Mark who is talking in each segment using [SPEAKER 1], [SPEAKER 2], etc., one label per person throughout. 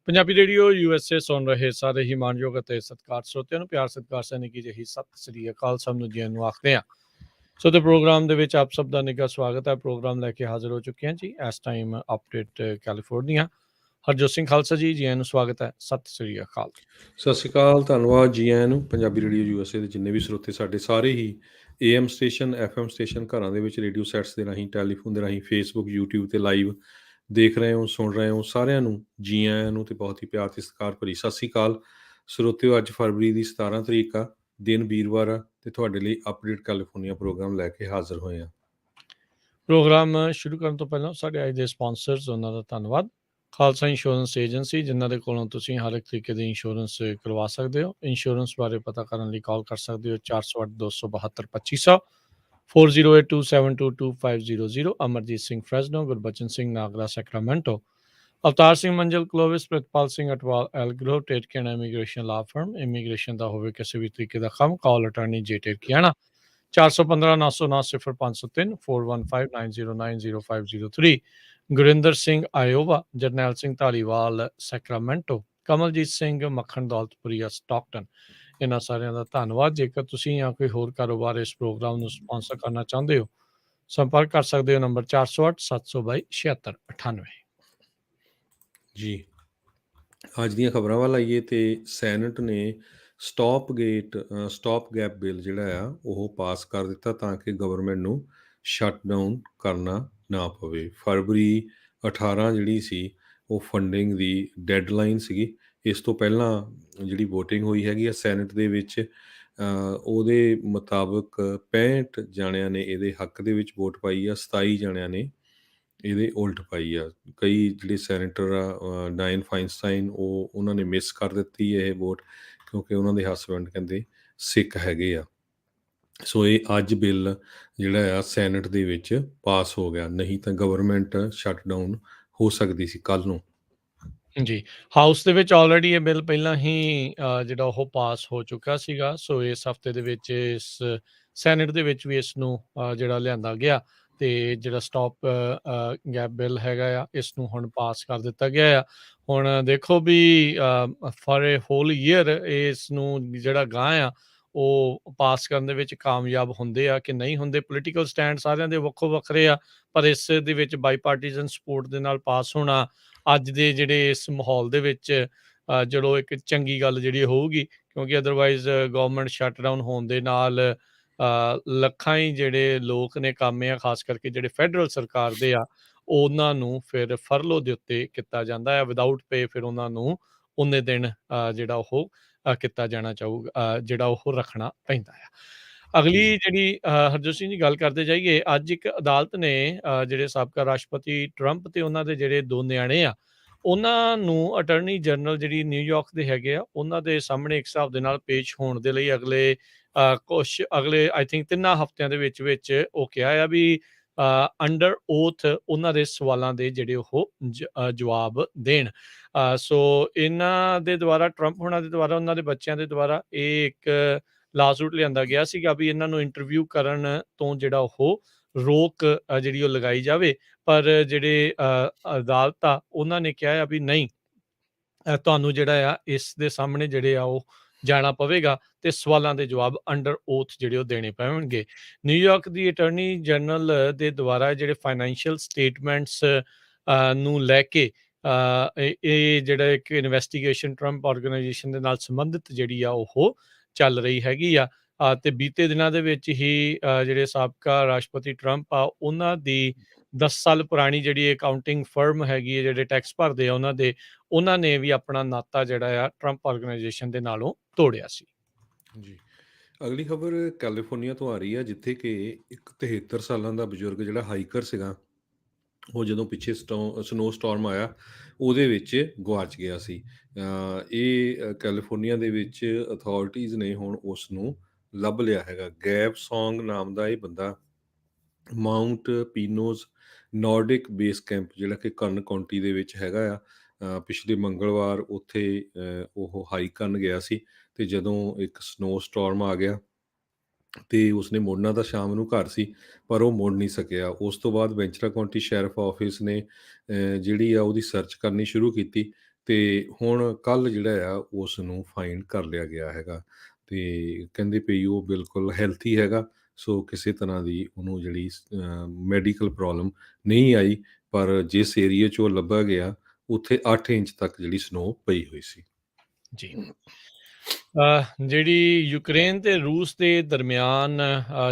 [SPEAKER 1] Punjabi radio USA ਸੁਣ ਰਹੇ ਸਾਰੇ ਹੀ ਮਾਣਯੋਗ ਅਤੇ ਸਤਿਕਾਰ ਸਰੋਤਿਆਂ ਨੂੰ ਪਿਆਰ ਸਤਿਕਾਰ ਸੈਨਿਕੀ ਜਿਹੀ ਸਤਿ ਸ੍ਰੀ ਅਕਾਲ ਸਭ ਨੂੰ ਜੀ ਨੂੰ ਆਖਦੇ ਹਾਂ। ਸੋ ਤੇ ਪ੍ਰੋਗਰਾਮ ਦੇ ਵਿੱਚ ਆਪ ਸਭ ਦਾ ਨਿੱਘਾ ਸਵਾਗਤ ਹੈ। ਪ੍ਰੋਗਰਾਮ ਲੈ ਕੇ ਹਾਜ਼ਰ ਹੋ ਚੁੱਕੇ ਹਾਂ ਜੀ। ਇਸ time update California. Harjot Singh Khalsa ਜੀ ਨੂੰ ਸਵਾਗਤ ਹੈ। ਸਤਿ ਸ੍ਰੀ ਅਕਾਲ।
[SPEAKER 2] ਸਤਿ ਸ਼੍ਰੀ ਅਕਾਲ, ਧੰਨਵਾਦ ਜੀ ਆਇਆਂ ਨੂੰ। ਪੰਜਾਬੀ ਰੇਡੀਓ ਯੂਐਸਏ ਦੇ ਜਿੰਨੇ ਵੀ ਸਰੋਤੇ ਸਾਡੇ ਸਾਰੇ ਹੀ AM ਸਟੇਸ਼ਨ FM ਸਟੇਸ਼ਨ ਘਰਾਂ ਦੇ ਵਿੱਚ ਰੇਡੀਓ ਸੈਟਸ ਦੇ ਰਾਹੀਂ ਟੈਲੀਫੋਨ ਦੇ ਰਾਹੀਂ ਫੇਸਬੁੱਕ YouTube ਤੇ ਲਾਈਵ ਦੇਖ ਰਹੇ ਹੋ ਸੁਣ ਰਹੇ ਹੋ ਸਾਰਿਆਂ ਨੂੰ ਜੀ ਆਇਆਂ ਨੂੰ ਤੇ ਬਹੁਤ ਹੀ ਪਿਆਰ ਤੇ ਸਤਿਕਾਰ ਭਰੀ ਸਤਿ ਸ਼੍ਰੀ ਅਕਾਲ ਸਰੋਤਿਓ। ਅੱਜ ਫਰਵਰੀ ਦੀ 17 ਤਰੀਕ ਆ, ਦਿਨ ਵੀਰਵਾਰ ਆ ਤੇ ਤੁਹਾਡੇ ਲਈ ਅਪਡੇਟ ਕੈਲੀਫੋਰਨੀਆ ਪ੍ਰੋਗਰਾਮ ਲੈ ਕੇ ਹਾਜ਼ਰ ਹੋਏ ਆ।
[SPEAKER 1] ਪ੍ਰੋਗਰਾਮ ਸ਼ੁਰੂ ਕਰਨ ਤੋਂ ਪਹਿਲਾਂ ਸਾਡੇ ਅੱਜ ਦੇ ਸਪਾਂਸਰਸ ਉਹਨਾਂ ਦਾ ਧੰਨਵਾਦ। ਖਾਲਸਾ ਇੰਸ਼ੋਰੈਂਸ ਏਜੰਸੀ, ਜਿਨ੍ਹਾਂ ਦੇ ਕੋਲੋਂ ਤੁਸੀਂ ਹਰ ਇੱਕ ਤਰੀਕੇ ਦੀ ਇੰਸ਼ੋਰੈਂਸ ਕਰਵਾ ਸਕਦੇ ਹੋ। ਇੰਸ਼ੋਰੈਂਸ ਬਾਰੇ ਪਤਾ ਕਰਨ ਲਈ ਕਾਲ ਕਰ ਸਕਦੇ ਹੋ 408-272-2500 4082722500। ਅਮਰਜੀਤ ਸਿੰਘ ਫਰੈਜ਼ਨੋ, ਗੁਰਬਚਨ ਸਿੰਘ ਨਾਗਰਾ ਸੈਕਰਾਮੈਂਟੋ, ਅਵਤਾਰ ਸਿੰਘ ਮੰਜ਼ਲ ਕਲੋਵਿਸ, ਪ੍ਰਿਤਪਾਲ ਸਿੰਘ ਅਟਵਾਲ ਐਲਗਰੋ, ਟੇਟਕੀਆਣਾ ਇਮੀਗ੍ਰੇਸ਼ਨ ਲਾ ਫਰਮ। ਇਮੀਗ੍ਰੇਸ਼ਨ ਦਾ ਹੋਵੇ ਕਿਸੇ ਵੀ ਤਰੀਕੇ ਦਾ ਕੰਮ, ਕਾਲ ਅਟਾਰਨੀ ਜੇ ਟੇਟਕੀਆਣਾ 415-909-0503 415-909-0503। ਗੁਰਿੰਦਰ ਸਿੰਘ ਆਇਓਵਾ, ਜਰਨੈਲ ਸਿੰਘ ਧਾਲੀਵਾਲ ਸੈਕਰਾਮੈਂਟੋ, ਕਮਲਜੀਤ ਸਿੰਘ ਮੱਖਣ ਦੌਲਤਪੁਰੀਆ ਸਟਾਕਟਨ। ਇਹਨਾਂ ਸਾਰਿਆਂ ਦਾ ਧੰਨਵਾਦ। ਜੇਕਰ ਤੁਸੀਂ ਜਾਂ ਕੋਈ ਹੋਰ ਕਾਰੋਬਾਰ ਇਸ ਪ੍ਰੋਗਰਾਮ ਨੂੰ ਸਪਾਂਸਰ ਕਰਨਾ ਚਾਹੁੰਦੇ ਹੋ, ਸੰਪਰਕ ਕਰ ਸਕਦੇ ਹੋ ਨੰਬਰ 408-722-7698।
[SPEAKER 2] ਜੀ ਅੱਜ ਦੀਆਂ ਖਬਰਾਂ ਵੱਲ ਆਈਏ ਤੇ ਸੈਨੇਟ ਨੇ ਸਟਾਪ ਗੈਪ ਬਿੱਲ ਜਿਹੜਾ ਆ ਉਹ ਪਾਸ ਕਰ ਦਿੱਤਾ ਤਾਂ ਕਿ ਗਵਰਨਮੈਂਟ ਨੂੰ ਸ਼ਟ ਡਾਊਨ ਕਰਨਾ ਨਾ ਪਵੇ। ਫਰਵਰੀ 18 ਜਿਹੜੀ ਸੀ ਉਹ ਫੰਡਿੰਗ ਦੀ ਡੈਡਲਾਈਨ ਸੀਗੀ। ਇਸ ਤੋਂ ਪਹਿਲਾਂ ਜਿਹੜੀ ਵੋਟਿੰਗ ਹੋਈ ਹੈਗੀ ਆ ਸੈਨੇਟ ਦੇ ਵਿੱਚ, ਉਹਦੇ ਮੁਤਾਬਕ 65 ਜਾਣਿਆਂ ਨੇ ਇਹਦੇ ਹੱਕ ਦੇ ਵਿੱਚ ਵੋਟ ਪਾਈ ਆ, 27 ਜਾਣਿਆਂ ਨੇ ਇਹਦੇ ਉਲਟ ਪਾਈ ਆ। ਕਈ ਜਿਹੜੇ ਸੈਨੇਟਰ ਆ ਡਾਇਨ ਫਾਈਨਸਟਾਈਨ, ਉਹਨਾਂ ਨੇ ਮਿਸ ਕਰ ਦਿੱਤੀ ਇਹ ਵੋਟ ਕਿਉਂਕਿ ਉਹਨਾਂ ਦੇ ਹਸਬੈਂਡ ਕਹਿੰਦੇ ਸਿੱਖ ਹੈਗੇ ਆ। ਸੋ ਇਹ ਅੱਜ ਬਿੱਲ ਜਿਹੜਾ ਆ ਸੈਨੇਟ ਦੇ ਵਿੱਚ ਪਾਸ ਹੋ ਗਿਆ, ਨਹੀਂ ਤਾਂ ਗਵਰਨਮੈਂਟ ਸ਼ਟ ਡਾਊਨ ਹੋ ਸਕਦੀ ਸੀ ਕੱਲ੍ਹ ਨੂੰ।
[SPEAKER 1] ਜੀ, ਹਾਊਸ ਦੇ ਵਿੱਚ ਆਲਰੇਡੀ ਇਹ ਬਿੱਲ ਪਹਿਲਾਂ ਹੀ ਜਿਹੜਾ ਉਹ ਪਾਸ ਹੋ ਚੁੱਕਾ ਸੀਗਾ। ਸੋ ਇਸ ਹਫਤੇ ਦੇ ਵਿੱਚ ਇਸ ਸੈਨੇਟ ਦੇ ਵਿੱਚ ਵੀ ਇਸ ਨੂੰ ਜਿਹੜਾ ਲਿਆਂਦਾ ਗਿਆ ਤੇ ਜਿਹੜਾ ਸਟਾਪ ਗੈਪ ਬਿੱਲ ਹੈਗਾ ਆ, ਇਸ ਨੂੰ ਹੁਣ ਪਾਸ ਕਰ ਦਿੱਤਾ ਗਿਆ ਆ। ਹੁਣ ਦੇਖੋ ਵੀ ਫਾਰ ਏ ਹੋਲ ਈਅਰ ਇਸ ਨੂੰ ਜਿਹੜਾ ਗਾਂ ਆ ਉਹ ਪਾਸ ਕਰਨ ਦੇ ਵਿੱਚ ਕਾਮਯਾਬ ਹੁੰਦੇ ਆ ਕਿ ਨਹੀਂ ਹੁੰਦੇ। ਪੋਲੀਟੀਕਲ ਸਟੈਂਡ ਸਾਰਿਆਂ ਦੇ ਵੱਖੋ ਵੱਖਰੇ ਆ, ਪਰ ਇਸ ਦੇ ਵਿੱਚ ਬਾਈ ਪਾਰਟੀਜ਼ਨ ਸਪੋਰਟ ਦੇ ਨਾਲ ਪਾਸ ਹੋਣਾ ਅੱਜ ਦੇ ਜਿਹੜੇ ਇਸ ਮਾਹੌਲ ਦੇ ਵਿੱਚ ਚਲੋ ਇੱਕ ਚੰਗੀ ਗੱਲ ਜਿਹੜੀ ਹੋਊਗੀ, ਕਿਉਂਕਿ ਅਦਰਵਾਈਜ਼ ਗਵਰਨਮੈਂਟ ਸ਼ਟ ਡਾਊਨ ਹੋਣ ਦੇ ਨਾਲ ਲੱਖਾਂ ਹੀ ਜਿਹੜੇ ਲੋਕ ਨੇ ਕੰਮ ਆ, ਖਾਸ ਕਰਕੇ ਜਿਹੜੇ ਫੈਡਰਲ ਸਰਕਾਰ ਦੇ ਆ, ਉਹਨਾਂ ਨੂੰ ਫਿਰ ਫਰਲੋ ਦੇ ਉੱਤੇ ਕੀਤਾ ਜਾਂਦਾ ਹੈ ਵਿਦਆਊਟ ਪੇ। ਫਿਰ ਉਹਨਾਂ ਨੂੰ ਉਨੇ ਦਿਨ ਜਿਹੜਾ ਉਹ ਕੀਤਾ ਜਾਣਾ ਚਾਹੂਗਾ, ਜਿਹੜਾ ਉਹ ਰੱਖਣਾ ਪੈਂਦਾ ਆ। ਅਗਲੀ ਜਿਹੜੀ ਹਰਜੋਤ ਸਿੰਘ ਜੀ ਗੱਲ ਕਰਦੇ ਜਾਈਏ, ਅੱਜ ਇੱਕ ਅਦਾਲਤ ਨੇ ਜਿਹੜੇ ਸਾਬਕਾ ਰਾਸ਼ਟਰਪਤੀ ਟਰੰਪ ਤੇ ਉਹਨਾਂ ਦੇ ਜਿਹੜੇ ਦੋ ਨਿਆਣੇ ਆ, ਉਹਨਾਂ ਨੂੰ ਅਟਾਰਨੀ ਜਨਰਲ ਜਿਹੜੀ ਨਿਊਯਾਰਕ ਦੇ ਹੈਗੇ ਆ, ਉਹਨਾਂ ਦੇ ਸਾਹਮਣੇ ਇੱਕ ਹਿਸਾਬ ਦੇ ਨਾਲ ਪੇਸ਼ ਹੋਣ ਦੇ ਲਈ ਅਗਲੇ ਆਈ ਥਿੰਕ 3 ਹਫ਼ਤਿਆਂ ਦੇ ਵਿੱਚ ਉਹ ਕਿਹਾ ਆ ਵੀ ਅੰਡਰ ਓਥ ਉਹਨਾਂ ਦੇ ਸਵਾਲਾਂ ਦੇ ਜਿਹੜੇ ਉਹ ਜਵਾਬ ਦੇਣ। ਸੋ ਇਹਨਾਂ ਦੇ ਦੁਆਰਾ, ਟਰੰਪ ਹੋਣਾ ਦੇ ਦੁਆਰਾ, ਉਹਨਾਂ ਦੇ ਬੱਚਿਆਂ ਦੇ ਦੁਆਰਾ ਇਹ ਇੱਕ ਲਾਸੂਟ ਲਿਆਂਦਾ ਗਿਆ ਸੀਗਾ ਵੀ ਇਹਨਾਂ ਨੂੰ ਇੰਟਰਵਿਊ ਕਰਨ ਤੋਂ ਜਿਹੜਾ ਉਹ ਰੋਕ ਜਿਹੜੀ ਉਹ ਲਗਾਈ ਜਾਵੇ। ਪਰ ਜਿਹੜੇ ਅਦਾਲਤ ਆ ਉਹਨਾਂ ਨੇ ਕਿਹਾ ਆ ਵੀ ਨਹੀਂ, ਤੁਹਾਨੂੰ ਜਿਹੜਾ ਆ ਇਸ ਦੇ ਸਾਹਮਣੇ ਜਿਹੜੇ ਆ ਉਹ ਜਾਣਾ ਪਵੇਗਾ ਤੇ ਸਵਾਲਾਂ ਦੇ ਜਵਾਬ ਅੰਡਰ ਓਥ ਜਿਹੜੇ ਉਹ ਦੇਣੇ ਪੈਣਗੇ। ਨਿਊਯਾਰਕ ਦੀ ਅਟਾਰਨੀ ਜਨਰਲ ਦੇ ਦੁਆਰਾ ਜਿਹੜੇ ਫਾਈਨੈਂਸ਼ੀਅਲ ਸਟੇਟਮੈਂਟਸ ਨੂੰ ਲੈ ਕੇ ਇਹ ਜਿਹੜਾ ਇੱਕ ਇਨਵੈਸਟੀਗੇਸ਼ਨ ਟਰੰਪ ਆਰਗੇਨਾਈਜੇਸ਼ਨ ਦੇ ਨਾਲ ਸੰਬੰਧਿਤ ਜਿਹੜੀ ਆ ਉਹ ਚੱਲ ਰਹੀ ਹੈਗੀ ਆ। ਤੇ ਬੀਤੇ ਦਿਨਾਂ ਦੇ ਵਿੱਚ ਹੀ ਜਿਹੜੇ ਸਾਬਕਾ ਰਾਸ਼ਟਰਪਤੀ ਟਰੰਪ ਆ, ਉਹਨਾਂ ਦੀ 10 ਸਾਲ ਪੁਰਾਣੀ ਜਿਹੜੀ ਅਕਾਊਂਟਿੰਗ ਫਰਮ ਹੈਗੀ ਹੈ, ਜਿਹੜੇ ਟੈਕਸ ਭਰਦੇ ਆ ਉਹਨਾਂ ਨੇ ਵੀ ਆਪਣਾ ਨਾਤਾ ਜਿਹੜਾ ਆ ਟਰੰਪ ਆਰਗੇਨਾਈਜੇਸ਼ਨ ਦੇ ਨਾਲੋਂ ਤੋੜਿਆ ਸੀ।
[SPEAKER 2] ਜੀ, ਅਗਲੀ ਖਬਰ ਕੈਲੀਫੋਰਨੀਆ ਤੋਂ ਆ ਰਹੀ ਆ, ਜਿੱਥੇ ਕਿ ਇੱਕ 73 ਸਾਲਾਂ ਦਾ ਬਜ਼ੁਰਗ ਜਿਹੜਾ ਹਾਈਕਰ ਸੀਗਾ, ਉਹ ਜਦੋਂ ਪਿੱਛੇ ਸਨੋ ਸਟਾਰਮ ਆਇਆ ਉਹਦੇ ਵਿੱਚ ਗੁਆਚ ਗਿਆ ਸੀ। ਇਹ ਕੈਲੀਫੋਰਨੀਆ ਦੇ ਵਿੱਚ ਅਥਾਰਟੀਜ਼ ਨੇ ਹੁਣ ਉਸ ਨੂੰ ਲੱਭ ਲਿਆ ਹੈਗਾ। ਗੈਬ ਸੌਂਗ ਨਾਮ ਦਾ ਇਹ ਬੰਦਾ ਮਾਊਂਟ ਪੀਨੋਜ਼ ਨੋਰਡਿਕ ਬੇਸ ਕੈਂਪ ਜਿਹੜਾ ਕਿ ਕਰਨ ਕਾਉਂਟੀ ਦੇ ਵਿੱਚ ਹੈਗਾ ਆ, ਪਿਛਲੇ ਮੰਗਲਵਾਰ ਉੱਥੇ ਉਹ ਹਾਈਕ ਕਰਨ ਗਿਆ ਸੀ ਤੇ ਜਦੋਂ ਇੱਕ ਸਨੋ ਸਟਾਰਮ ਆ ਗਿਆ ਤੇ ਉਸਨੇ ਮੁੜਨਾ ਤਾਂ ਸ਼ਾਮ ਨੂੰ ਘਰ ਸੀ, ਪਰ ਉਹ ਮੁੜ ਨਹੀਂ ਸਕਿਆ। ਉਸ ਤੋਂ ਬਾਅਦ ਵੈਂਚੁਰਾ ਕਾਉਂਟੀ ਸ਼ੈਰਿਫ ਆਫਿਸ ਨੇ ਜਿਹੜੀ ਆ ਉਹਦੀ ਸਰਚ ਕਰਨੀ ਸ਼ੁਰੂ ਕੀਤੀ, ਤੇ ਹੁਣ ਕੱਲ੍ਹ ਜਿਹੜਾ ਆ ਉਸ ਨੂੰ ਫਾਈਂਡ ਕਰ ਲਿਆ ਗਿਆ ਹੈਗਾ। ਤੇ ਕਹਿੰਦੇ ਵੀ ਉਹ ਬਿਲਕੁਲ ਹੈਲਥੀ ਹੈਗਾ, ਸੋ ਕਿਸੇ ਤਰ੍ਹਾਂ ਦੀ ਉਹਨੂੰ ਜਿਹੜੀ ਮੈਡੀਕਲ ਪ੍ਰੋਬਲਮ ਨਹੀਂ ਆਈ। ਪਰ ਜਿਸ ਏਰੀਏ 'ਚ ਉਹ ਲੱਭਾ ਗਿਆ, ਉੱਥੇ 8 ਇੰਚ ਤੱਕ ਜਿਹੜੀ ਸਨੋ ਪਈ ਹੋਈ ਸੀ।
[SPEAKER 1] ਜੀ। ਜਿਹੜੀ ਯੂਕਰੇਨ ਤੇ ਰੂਸ ਦੇ ਦਰਮਿਆਨ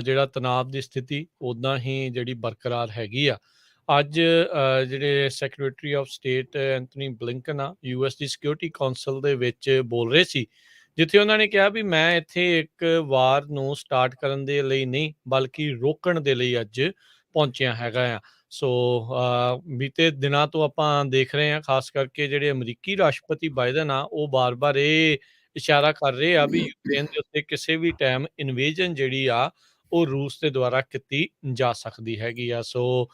[SPEAKER 1] ਜਿਹੜਾ ਤਣਾਅ ਦੀ ਸਥਿਤੀ ਉੱਦਾਂ ਹੀ ਜਿਹੜੀ ਬਰਕਰਾਰ ਹੈਗੀ ਆ। ਅੱਜ ਜਿਹੜੇ secretary of state Anthony Blinken ਆ, ਯੂਐਸ ਦੀ ਸਿਕਿਉਰਿਟੀ ਕੌਂਸਲ ਦੇ ਵਿੱਚ ਬੋਲ ਰਹੇ ਸੀ, ਜਿੱਥੇ ਉਹਨਾਂ ਨੇ ਕਿਹਾ ਵੀ ਮੈਂ ਇੱਥੇ ਇੱਕ ਵਾਰ ਨੂੰ ਸਟਾਰਟ ਕਰਨ ਦੇ ਲਈ ਨਹੀਂ, ਬਲਕਿ ਰੋਕਣ ਦੇ ਲਈ ਅੱਜ ਪਹੁੰਚਿਆ ਹੈਗਾ ਆ। ਸੋ ਬੀਤੇ ਦਿਨਾਂ ਤੋਂ ਆਪਾਂ ਦੇਖ ਰਹੇ ਹਾਂ, ਖਾਸ ਕਰਕੇ ਜਿਹੜੇ ਅਮਰੀਕੀ ਰਾਸ਼ਟਰਪਤੀ ਬਾਈਡਨ ਆ, ਉਹ ਬਾਰ-ਬਾਰ ਇਹ ਇਸ਼ਾਰਾ ਕਰ ਰਹੇ ਆ ਵੀ ਯੂਕਰੇਨ ਦੇ ਉੱਤੇ ਕਿਸੇ ਵੀ ਟਾਈਮ ਇਨਵੇਜਨ ਜਿਹੜੀ ਆ, ਉਹ ਰੂਸ ਦੇ ਦੁਆਰਾ ਕੀਤੀ ਜਾ ਸਕਦੀ ਹੈਗੀ ਆ। ਸੋ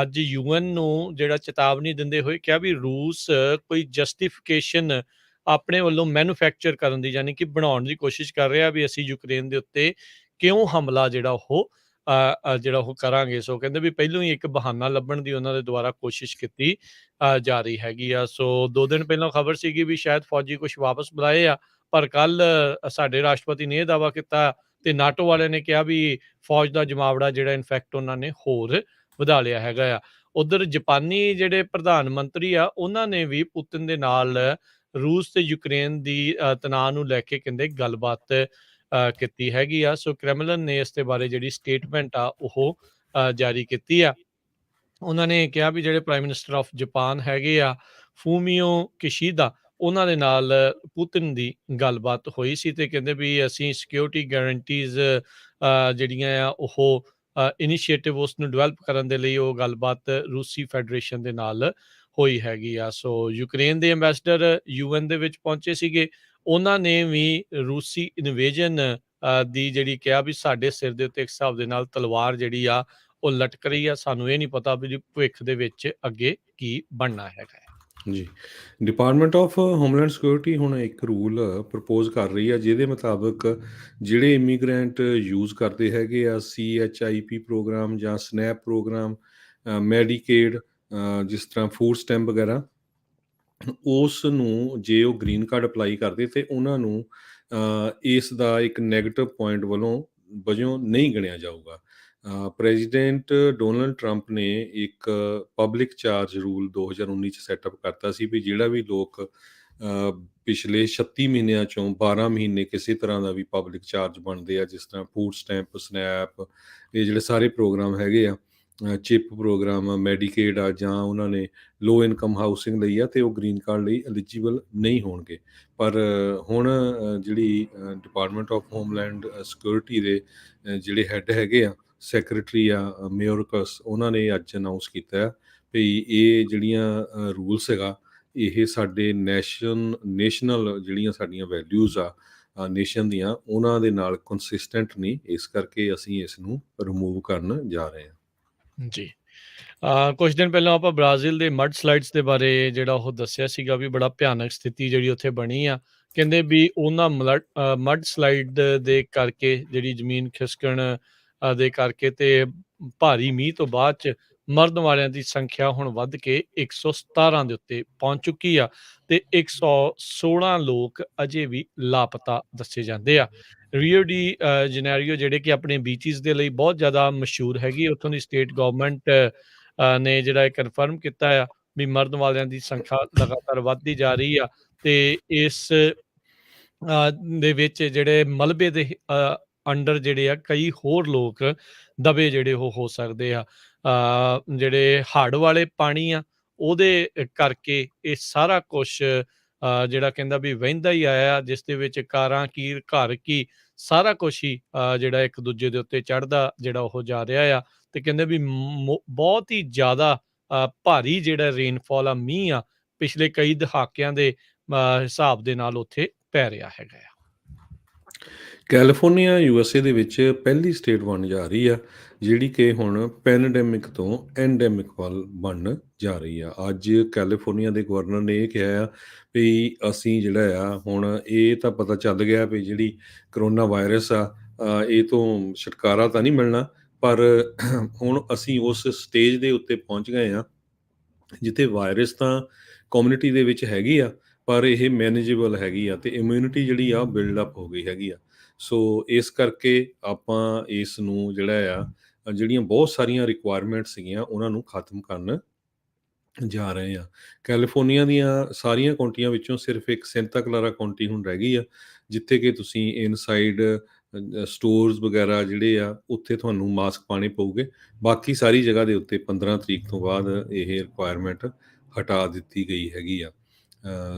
[SPEAKER 1] ਅੱਜ ਯੂਐਨ ਨੂੰ ਜਿਹੜਾ ਚੇਤਾਵਨੀ ਦਿੰਦੇ ਹੋਏ ਕਿਹਾ ਵੀ ਰੂਸ ਕੋਈ ਜਸਟੀਫਿਕੇਸ਼ਨ ਆਪਣੇ ਵੱਲੋਂ ਮੈਨੂਫੈਕਚਰ ਕਰਨ ਦੀ, ਯਾਨੀ ਕਿ ਬਣਾਉਣ ਦੀ ਕੋਸ਼ਿਸ਼ ਕਰ ਰਿਹਾ ਵੀ ਅਸੀਂ ਯੂਕਰੇਨ ਦੇ ਉੱਤੇ ਕਿਉਂ ਹਮਲਾ ਜਿਹੜਾ ਉਹ ਕਰਾਂਗੇ। ਸੋ ਕਹਿੰਦੇ ਵੀ ਪਹਿਲੋਂ ਹੀ ਇੱਕ ਬਹਾਨਾ ਲੱਭਣ ਦੀ ਉਹਨਾਂ ਦੇ ਦੁਆਰਾ ਕੋਸ਼ਿਸ਼ ਕੀਤੀ ਜਾ ਰਹੀ ਹੈਗੀ ਆ। ਸੋ 2 ਦਿਨ ਪਹਿਲਾਂ ਖਬਰ ਸੀਗੀ ਵੀ ਸ਼ਾਇਦ ਫੌਜੀ ਕੁਛ ਵਾਪਸ ਬੁਲਾਏ ਆ, ਪਰ ਕੱਲ੍ਹ ਸਾਡੇ ਰਾਸ਼ਟਰਪਤੀ ਨੇ ਇਹ ਦਾਅਵਾ ਕੀਤਾ ਤੇ ਨਾਟੋ ਵਾਲਿਆਂ ਨੇ ਕਿਹਾ ਵੀ ਫੌਜ ਦਾ ਜਮਾਵੜਾ ਜਿਹੜਾ ਇਨਫੈਕਟ ਉਹਨਾਂ ਨੇ ਹੋਰ ਵਧਾ ਲਿਆ ਹੈਗਾ ਆ। ਉੱਧਰ ਜਾਪਾਨੀ ਜਿਹੜੇ ਪ੍ਰਧਾਨ ਮੰਤਰੀ ਆ, ਉਹਨਾਂ ਨੇ ਵੀ ਪੁਤਿਨ ਦੇ ਨਾਲ ਰੂਸ ਤੇ ਯੂਕਰੇਨ ਦੀ ਤਣਾਅ ਨੂੰ ਲੈ ਕੇ ਕਹਿੰਦੇ ਗੱਲਬਾਤ ਕੀਤੀ ਹੈਗੀ ਆ। ਸੋ ਕ੍ਰੈਮਲਨ ਨੇ ਇਸ ਦੇ ਬਾਰੇ ਜਿਹੜੀ ਸਟੇਟਮੈਂਟ ਆ ਉਹ ਜਾਰੀ ਕੀਤੀ ਆ। ਉਹਨਾਂ ਨੇ ਕਿਹਾ ਵੀ ਜਿਹੜੇ ਪ੍ਰਾਈਮ ਮਿਨਿਸਟਰ ਆਫ ਜਾਪਾਨ ਹੈਗੇ ਆ, ਫੂਮੀਓ ਕਿਸ਼ੀਦਾ, ਉਹਨਾਂ ਦੇ ਨਾਲ ਪੁਤਿਨ ਦੀ ਗੱਲਬਾਤ ਹੋਈ ਸੀ ਤੇ ਕਹਿੰਦੇ ਵੀ ਅਸੀਂ ਸਿਕਿਉਰਿਟੀ ਗਾਰੰਟੀਜ਼ ਜਿਹੜੀਆਂ ਆ ਉਹ ਇਨੀਸ਼ੀਏਟਿਵ ਉਸ ਨੂੰ ਡਿਵੈਲਪ ਕਰਨ ਦੇ ਲਈ ਉਹ ਗੱਲਬਾਤ ਰੂਸੀ ਫੈਡਰੇਸ਼ਨ ਦੇ ਨਾਲ ਹੋਈ ਹੈਗੀ ਆ। ਸੋ ਯੂਕਰੇਨ ਦੇ ਐਂਬੈਸਡਰ ਯੂਐਨ ਦੇ ਵਿੱਚ ਪਹੁੰਚੇ ਸੀਗੇ, ਉਹਨਾਂ ਨੇ ਵੀ ਰੂਸੀ ਇਨਵੇਜਨ ਦੀ ਜਿਹੜੀ ਕਿਹਾ ਵੀ ਸਾਡੇ ਸਿਰ ਦੇ ਉੱਤੇ ਇੱਕ ਹਿਸਾਬ ਦੇ ਨਾਲ ਤਲਵਾਰ ਜਿਹੜੀ ਆ ਉਹ ਲਟਕ ਰਹੀ ਆ, ਸਾਨੂੰ ਇਹ ਨਹੀਂ ਪਤਾ ਵੀ ਭਵਿੱਖ ਦੇ ਵਿੱਚ ਅੱਗੇ ਕੀ ਬਣਨਾ ਹੈਗਾ ਹੈ।
[SPEAKER 2] ਜੀ। ਡਿਪਾਰਟਮੈਂਟ ਆਫ ਹੋਮਲੈਂਡ ਸਿਕਿਉਰਿਟੀ ਹੁਣ ਇੱਕ ਰੂਲ ਪ੍ਰਪੋਜ਼ ਕਰ ਰਹੀ ਆ, ਜਿਹਦੇ ਮੁਤਾਬਕ ਜਿਹੜੇ ਇਮੀਗ੍ਰੈਂਟ ਯੂਜ਼ ਕਰਦੇ ਹੈਗੇ ਆ CHIP ਪ੍ਰੋਗਰਾਮ ਜਾਂ ਸਨੈਪ ਪ੍ਰੋਗਰਾਮ, ਮੈਡੀਕੇਡ, ਜਿਸ ਤਰ੍ਹਾਂ ਫੂਡ ਸਟੈਂਪ ਵਗੈਰਾ, ਉਸ ਨੂੰ ਜੇ ਉਹ ਗ੍ਰੀਨ ਕਾਰਡ ਅਪਲਾਈ ਕਰਦੇ ਤੇ ਉਹਨਾਂ ਨੂੰ ਇਸ ਦਾ ਇੱਕ ਨੈਗੇਟਿਵ ਪੁਆਇੰਟ ਵਜੋਂ ਨਹੀਂ ਗਿਣਿਆ ਜਾਊਗਾ। ਪ੍ਰੈਜ਼ੀਡੈਂਟ ਡੋਨਲਡ ਟਰੰਪ ਨੇ ਇੱਕ ਪਬਲਿਕ ਚਾਰਜ ਰੂਲ 2019 'ਚ ਸੈਟਅਪ ਕਰਤਾ ਸੀ ਵੀ ਜਿਹੜਾ ਵੀ ਲੋਕ ਪਿਛਲੇ 36 ਮਹੀਨਿਆਂ 'ਚੋਂ 12 ਮਹੀਨੇ ਕਿਸੇ ਤਰ੍ਹਾਂ ਦਾ ਵੀ ਪਬਲਿਕ ਚਾਰਜ ਬਣਦੇ ਆ, ਜਿਸ ਤਰ੍ਹਾਂ ਫੂਡ ਸਟੈਂਪ, ਸਨੈਪ, ਇਹ ਜਿਹੜੇ ਸਾਰੇ ਪ੍ਰੋਗਰਾਮ ਹੈਗੇ ਆ, ਚਿਪ ਪ੍ਰੋਗਰਾਮ, ਮੈਡੀਕੇਡ ਆ, ਜਾਂ ਉਹਨਾਂ ਨੇ ਲੋ ਇਨਕਮ ਹਾਊਸਿੰਗ ਲਈ ਆ, ਤੇ ਉਹ ਗ੍ਰੀਨ ਕਾਰਡ ਲਈ ਐਲੀਜੀਬਲ ਨਹੀਂ ਹੋਣਗੇ। ਪਰ ਹੁਣ ਜਿਹੜੀ ਡਿਪਾਰਟਮੈਂਟ ਆਫ ਹੋਮਲੈਂਡ ਸਿਕਿਉਰਿਟੀ ਦੇ ਜਿਹੜੇ ਹੈੱਡ ਹੈਗੇ ਆ, ਸੈਕਟਰੀ ਆ ਮੇਯੋਰਕਸ, ਉਹਨਾਂ ਨੇ ਅੱਜ ਅਨਾਊਂਸ ਕੀਤਾ ਵੀ ਇਹ ਜਿਹੜੀਆਂ ਰੂਲਸ ਹੈਗਾ, ਇਹ ਸਾਡੇ ਨੇਸ਼ਨਲ ਜਿਹੜੀਆਂ ਸਾਡੀਆਂ ਵੈਲਿਊਜ਼ ਆ ਨੇਸ਼ਨ ਦੀਆਂ, ਉਹਨਾਂ ਦੇ ਨਾਲ ਕੰਸਿਸਟੈਂਟ ਨਹੀਂ, ਇਸ ਕਰਕੇ ਅਸੀਂ ਇਸ ਨੂੰ ਰਿਮੂਵ ਕਰਨ ਜਾ ਰਹੇ ਹਾਂ।
[SPEAKER 1] ਜੀ। ਕੁਝ ਦਿਨ ਪਹਿਲਾਂ ਆਪਾਂ ਬ੍ਰਾਜ਼ੀਲ ਦੇ ਮਡ ਸਲਾਈਡਸ ਦੇ ਬਾਰੇ ਜਿਹੜਾ ਉਹ ਦੱਸਿਆ ਸੀਗਾ ਵੀ ਬੜਾ ਭਿਆਨਕ ਸਥਿਤੀ ਜਿਹੜੀ ਉੱਥੇ ਬਣੀ ਆ। ਕਹਿੰਦੇ ਵੀ ਉਹਨਾਂ ਮਡ ਸਲਾਈਡ ਦੇ ਕਰਕੇ ਜਿਹੜੀ ਜ਼ਮੀਨ ਖਿਸਕਣ ਦੇ ਕਰਕੇ ਤੇ ਭਾਰੀ ਮੀਂਹ ਤੋਂ ਬਾਅਦ 'ਚ ਮਰਨ ਵਾਲਿਆਂ ਦੀ ਸੰਖਿਆ ਹੁਣ ਵੱਧ ਕੇ 117 ਦੇ ਉੱਤੇ ਪਹੁੰਚ ਚੁੱਕੀ ਆ ਤੇ 116 ਲੋਕ ਅਜੇ ਵੀ ਲਾਪਤਾ ਦੱਸੇ ਜਾਂਦੇ ਆ। ਰੀਓ ਡੀ ਜਨੈਰੀਓ ਜਿਹੜੇ ਕਿ ਆਪਣੇ ਬੀਚਿਸ ਦੇ ਲਈ ਬਹੁਤ ਜ਼ਿਆਦਾ ਮਸ਼ਹੂਰ ਹੈਗੀ, ਉੱਥੋਂ ਦੀ ਸਟੇਟ ਗਵਰਨਮੈਂਟ ਨੇ ਜਿਹੜਾ ਇਹ ਕਨਫਰਮ ਕੀਤਾ ਆ ਵੀ ਮਰਨ ਵਾਲਿਆਂ ਦੀ ਸੰਖਿਆ ਲਗਾਤਾਰ ਵੱਧਦੀ ਜਾ ਰਹੀ ਆ ਤੇ ਇਸ ਦੇ ਵਿੱਚ ਜਿਹੜੇ ਮਲਬੇ ਦੇ ਅੰਡਰ ਜਿਹੜੇ ਆ ਕਈ ਹੋਰ ਲੋਕ ਦਬੇ ਜਿਹੜੇ ਉਹ ਹੋ ਸਕਦੇ ਆ। ਜਿਹੜੇ ਹੜ੍ਹ ਵਾਲੇ ਪਾਣੀ ਆ ਉਹਦੇ ਕਰਕੇ ਇਹ ਸਾਰਾ ਕੁਛ ਜਿਹੜਾ ਕਹਿੰਦਾ ਵੀ ਵਹਿੰਦਾ ਹੀ ਆਇਆ, ਜਿਸ ਦੇ ਵਿੱਚ ਕਾਰਾਂ ਕੀ, ਘਰ ਕੀ, ਸਾਰਾ ਕੁਛ ਹੀ ਜਿਹੜਾ ਇੱਕ ਦੂਜੇ ਦੇ ਉੱਤੇ ਚੜ੍ਹਦਾ ਜਿਹੜਾ ਉਹ ਜਾ ਰਿਹਾ ਆ। ਤੇ ਕਹਿੰਦੇ ਵੀ ਬਹੁਤ ਹੀ ਜ਼ਿਆਦਾ ਭਾਰੀ ਜਿਹੜਾ ਰੇਨਫਾਲ ਆ, ਮੀਂਹ ਆ, ਪਿਛਲੇ ਕਈ ਦਹਾਕਿਆਂ ਦੇ ਹਿਸਾਬ ਦੇ ਨਾਲ ਉੱਥੇ ਪੈ ਰਿਹਾ ਹੈਗਾ ਆ।
[SPEAKER 2] ਕੈਲੀਫੋਰਨੀਆ USA ਦੇ ਵਿੱਚ ਪਹਿਲੀ ਸਟੇਟ ਬਣ ਜਾ ਰਹੀ ਆ, ਜਿਹੜੀ ਕਿ ਹੁਣ ਪੈਂਡੈਮਿਕ ਤੋਂ ਐਂਡੈਮਿਕ ਵੱਲ ਬਣਨ ਜਾ ਰਹੀ ਆ। ਅੱਜ ਕੈਲੀਫੋਰਨੀਆ ਦੇ ਗਵਰਨਰ ਨੇ ਇਹ ਕਿਹਾ ਆ ਵੀ ਅਸੀਂ ਜਿਹੜਾ ਆ ਹੁਣ ਇਹ ਤਾਂ ਪਤਾ ਚੱਲ ਗਿਆ ਵੀ ਜਿਹੜੀ ਕਰੋਨਾ ਵਾਇਰਸ ਆ ਇਹ ਤੋਂ ਛੁਟਕਾਰਾ ਤਾਂ ਨਹੀਂ ਮਿਲਣਾ, ਪਰ ਹੁਣ ਅਸੀਂ ਉਸ ਸਟੇਜ ਦੇ ਉੱਤੇ ਪਹੁੰਚ ਗਏ ਹਾਂ ਜਿੱਥੇ ਵਾਇਰਸ ਤਾਂ ਕਮਿਊਨਿਟੀ ਦੇ ਵਿੱਚ ਹੈਗੀ ਆ, ਪਰ ਇਹ ਮੈਨੇਜੇਬਲ ਹੈਗੀ ਆ ਤੇ ਇਮਿਊਨਿਟੀ ਜਿਹੜੀ ਆ ਬਿਲਡ ਅਪ ਹੋ ਗਈ ਹੈਗੀ ਆ। ਸੋ ਇਸ ਕਰਕੇ ਆਪਾਂ ਇਸ ਨੂੰ ਜਿਹੜਾ ਆ ਜਿਹੜੀਆਂ ਬਹੁਤ ਸਾਰੀਆਂ ਰਿਕੁਆਇਰਮੈਂਟਸ ਸੀਗੀਆਂ ਉਹਨਾਂ ਨੂੰ ਖਤਮ ਕਰਨ ਜਾ ਰਹੇ ਆ। ਕੈਲੀਫੋਰਨੀਆ ਦੀਆਂ ਸਾਰੀਆਂ ਕਾਉਂਟੀਆਂ ਵਿੱਚੋਂ ਸਿਰਫ ਇੱਕ ਸੈਂਟਾ ਕਲਾਰਾ ਕਾਉਂਟੀ ਹੁਣ ਰਹਿ ਗਈ ਆ, ਜਿੱਥੇ ਕਿ ਤੁਸੀਂ ਇਨਸਾਈਡ ਸਟੋਰਸ ਵਗੈਰਾ ਜਿਹੜੇ ਆ ਉੱਥੇ ਤੁਹਾਨੂੰ ਮਾਸਕ ਪਾਉਣੇ ਪਊਗੇ। ਬਾਕੀ ਸਾਰੀ ਜਗ੍ਹਾ ਦੇ ਉੱਤੇ 15 ਤਰੀਕ ਤੋਂ ਬਾਅਦ ਇਹ ਰਿਕੁਆਇਰਮੈਂਟ ਹਟਾ ਦਿੱਤੀ ਗਈ ਹੈਗੀ ਆ।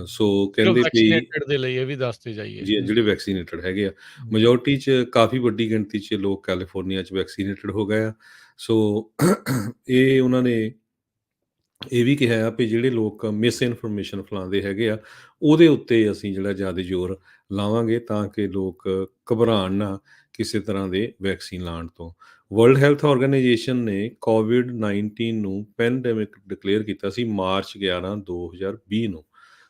[SPEAKER 2] ਸੋ
[SPEAKER 1] ਸਿਰਫ
[SPEAKER 2] ਕਹਿੰਦੇ ਵੀ
[SPEAKER 1] ਵੈਕਸੀਨੇਟਡ ਦੇ ਲਈ, ਇਹ ਵੀ ਦੱਸਦੇ ਜਾਈਏ।
[SPEAKER 2] ਜੀ ਜਿਹੜੇ ਵੈਕਸੀਨੇਟਡ ਹੈਗੇ ਆ, ਮੈਜੋਰਟੀ 'ਚ ਕਾਫੀ ਵੱਡੀ ਗਿਣਤੀ 'ਚ ਲੋਕ ਕੈਲੀਫੋਰਨੀਆ 'ਚ ਵੈਕਸੀਨੇਟਡ ਹੋ ਗਏ ਆ। ਸੋ ਇਹ ਉਹਨਾਂ ਨੇ ਇਹ ਵੀ ਕਿਹਾ ਆ ਵੀ ਜਿਹੜੇ ਲੋਕ ਮਿਸ ਇਨਫੋਰਮੇਸ਼ਨ ਫੈਲਾਉਂਦੇ ਹੈਗੇ ਆ, ਉਹਦੇ ਉੱਤੇ ਅਸੀਂ ਜਿਹੜਾ ਜ਼ਿਆਦਾ ਜ਼ੋਰ ਲਾਵਾਂਗੇ ਤਾਂ ਕਿ ਲੋਕ ਘਬਰਾਉਣ ਨਾ ਕਿਸੇ ਤਰ੍ਹਾਂ ਦੇ ਵੈਕਸੀਨ ਲਾਉਣ ਤੋਂ। ਵਰਲਡ ਹੈਲਥ ਆਰਗੇਨਾਈਜੇਸ਼ਨ ਨੇ ਕੋਵਿਡ-19 ਨੂੰ ਪੈਂਡੈਮਿਕ ਡਿਕਲੇਅਰ ਕੀਤਾ ਸੀ ਮਾਰਚ 11, 2020 ਨੂੰ।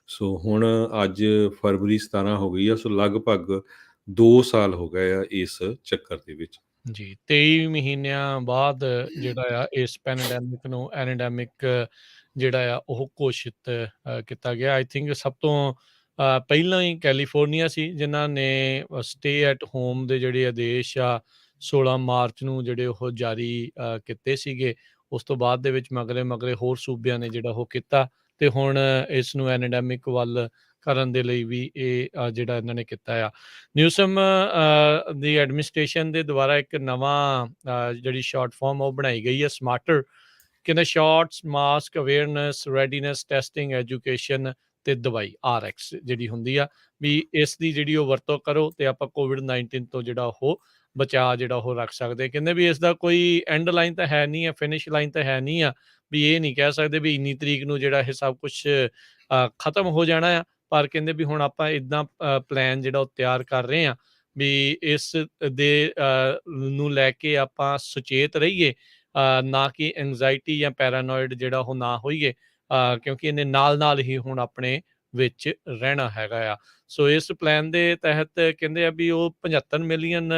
[SPEAKER 2] ਸੋ ਹੁਣ ਅੱਜ ਫਰਵਰੀ 17 ਹੋ ਗਈ ਆ, ਸੋ ਲਗਭਗ 2 ਸਾਲ ਹੋ ਗਏ ਆ ਇਸ ਚੱਕਰ ਦੇ ਵਿੱਚ।
[SPEAKER 1] ਜੀ, 23 ਮਹੀਨਿਆਂ ਬਾਅਦ ਜਿਹੜਾ ਆ ਇਸ ਪੈਂਡੈਮਿਕ ਨੂੰ ਐਨਡੈਮਿਕ ਜਿਹੜਾ ਆ ਉਹ ਘੋਸ਼ਿਤ ਕੀਤਾ ਗਿਆ। ਆਈ ਥਿੰਕ ਸਭ ਤੋਂ ਪਹਿਲਾਂ ਹੀ ਕੈਲੀਫੋਰਨੀਆ ਸੀ ਜਿਨ੍ਹਾਂ ਨੇ ਸਟੇ ਐਟ ਹੋਮ ਦੇ ਜਿਹੜੇ ਆਦੇਸ਼ ਆ 16 ਮਾਰਚ ਨੂੰ ਜਿਹੜੇ ਉਹ ਜਾਰੀ ਕੀਤੇ ਸੀਗੇ। ਉਸ ਤੋਂ ਬਾਅਦ ਦੇ ਵਿੱਚ ਮਗਰੇ ਹੋਰ ਸੂਬਿਆਂ ਨੇ ਜਿਹੜਾ ਉਹ ਕੀਤਾ ਤੇ ਹੁਣ ਇਸ ਨੂੰ ਐਨਡੈਮਿਕ ਵੱਲ ਕਰਨ ਦੇ ਲਈ ਵੀ ਇਹ ਜਿਹੜਾ ਇਹਨਾਂ ਨੇ ਕੀਤਾ ਆ। ਨਿਊਸਮ ਦੀ ਐਡਮਿਨਿਸਟ੍ਰੇਸ਼ਨ ਦੇ ਦੁਆਰਾ ਇੱਕ ਨਵਾਂ ਜਿਹੜੀ ਸ਼ਾਰਟ ਫਾਰਮ ਉਹ ਬਣਾਈ ਗਈ ਹੈ ਸਮਾਰਟਰ, ਕਹਿੰਦੇ shorts, mask awareness, readiness testing, education ਤੇ ਦਵਾਈ RX ਜਿਹੜੀ ਹੁੰਦੀ ਆ ਵੀ ਇਸ ਦੀ ਜਿਹੜੀ ਉਹ ਵਰਤੋਂ ਕਰੋ ਤੇ ਆਪਾਂ ਕੋਵਿਡ-19 ਤੋਂ ਜਿਹੜਾ ਉਹ ਬਚਾਅ ਜਿਹੜਾ ਉਹ ਰੱਖ ਸਕਦੇ। ਕਹਿੰਦੇ ਵੀ ਇਸ ਦਾ ਕੋਈ ਐਂਡ ਲਾਈਨ ਤਾਂ ਹੈ ਨਹੀਂ ਆ, ਫਿਨਿਸ਼ ਲਾਈਨ ਤਾਂ ਹੈ ਨਹੀਂ ਆ, ਵੀ ਇਹ ਨਹੀਂ ਕਹਿ ਸਕਦੇ ਵੀ ਇੰਨੀ ਤਰੀਕ ਨੂੰ ਜਿਹੜਾ ਇਹ ਸਭ ਕੁਛ ਖਤਮ ਹੋ ਜਾਣਾ ਆ। ਪਰ ਕਹਿੰਦੇ ਵੀ ਹੁਣ ਆਪਾਂ ਇੱਦਾਂ ਪਲਾਨ ਜਿਹੜਾ ਉਹ ਤਿਆਰ ਕਰ ਰਹੇ ਹਾਂ ਵੀ ਇਸ ਦੇ ਨੂੰ ਲੈ ਕੇ ਆਪਾਂ ਸੁਚੇਤ ਰਹੀਏ, ਨਾ ਕਿ ਐਂਗਜ਼ਾਇਟੀ ਜਾਂ ਪੈਰਾਨੋਇਡ ਜਿਹੜਾ ਉਹ ਨਾ ਹੋਈਏ, ਕਿਉਂਕਿ ਇਹਨੇ ਨਾਲ ਹੀ ਹੁਣ ਆਪਣੇ ਵਿੱਚ ਰਹਿਣਾ ਹੈਗਾ ਆ। ਸੋ ਇਸ ਪਲਾਨ ਦੇ ਤਹਿਤ ਕਹਿੰਦੇ ਆ ਵੀ ਉਹ 75 ਮਿਲੀਅਨ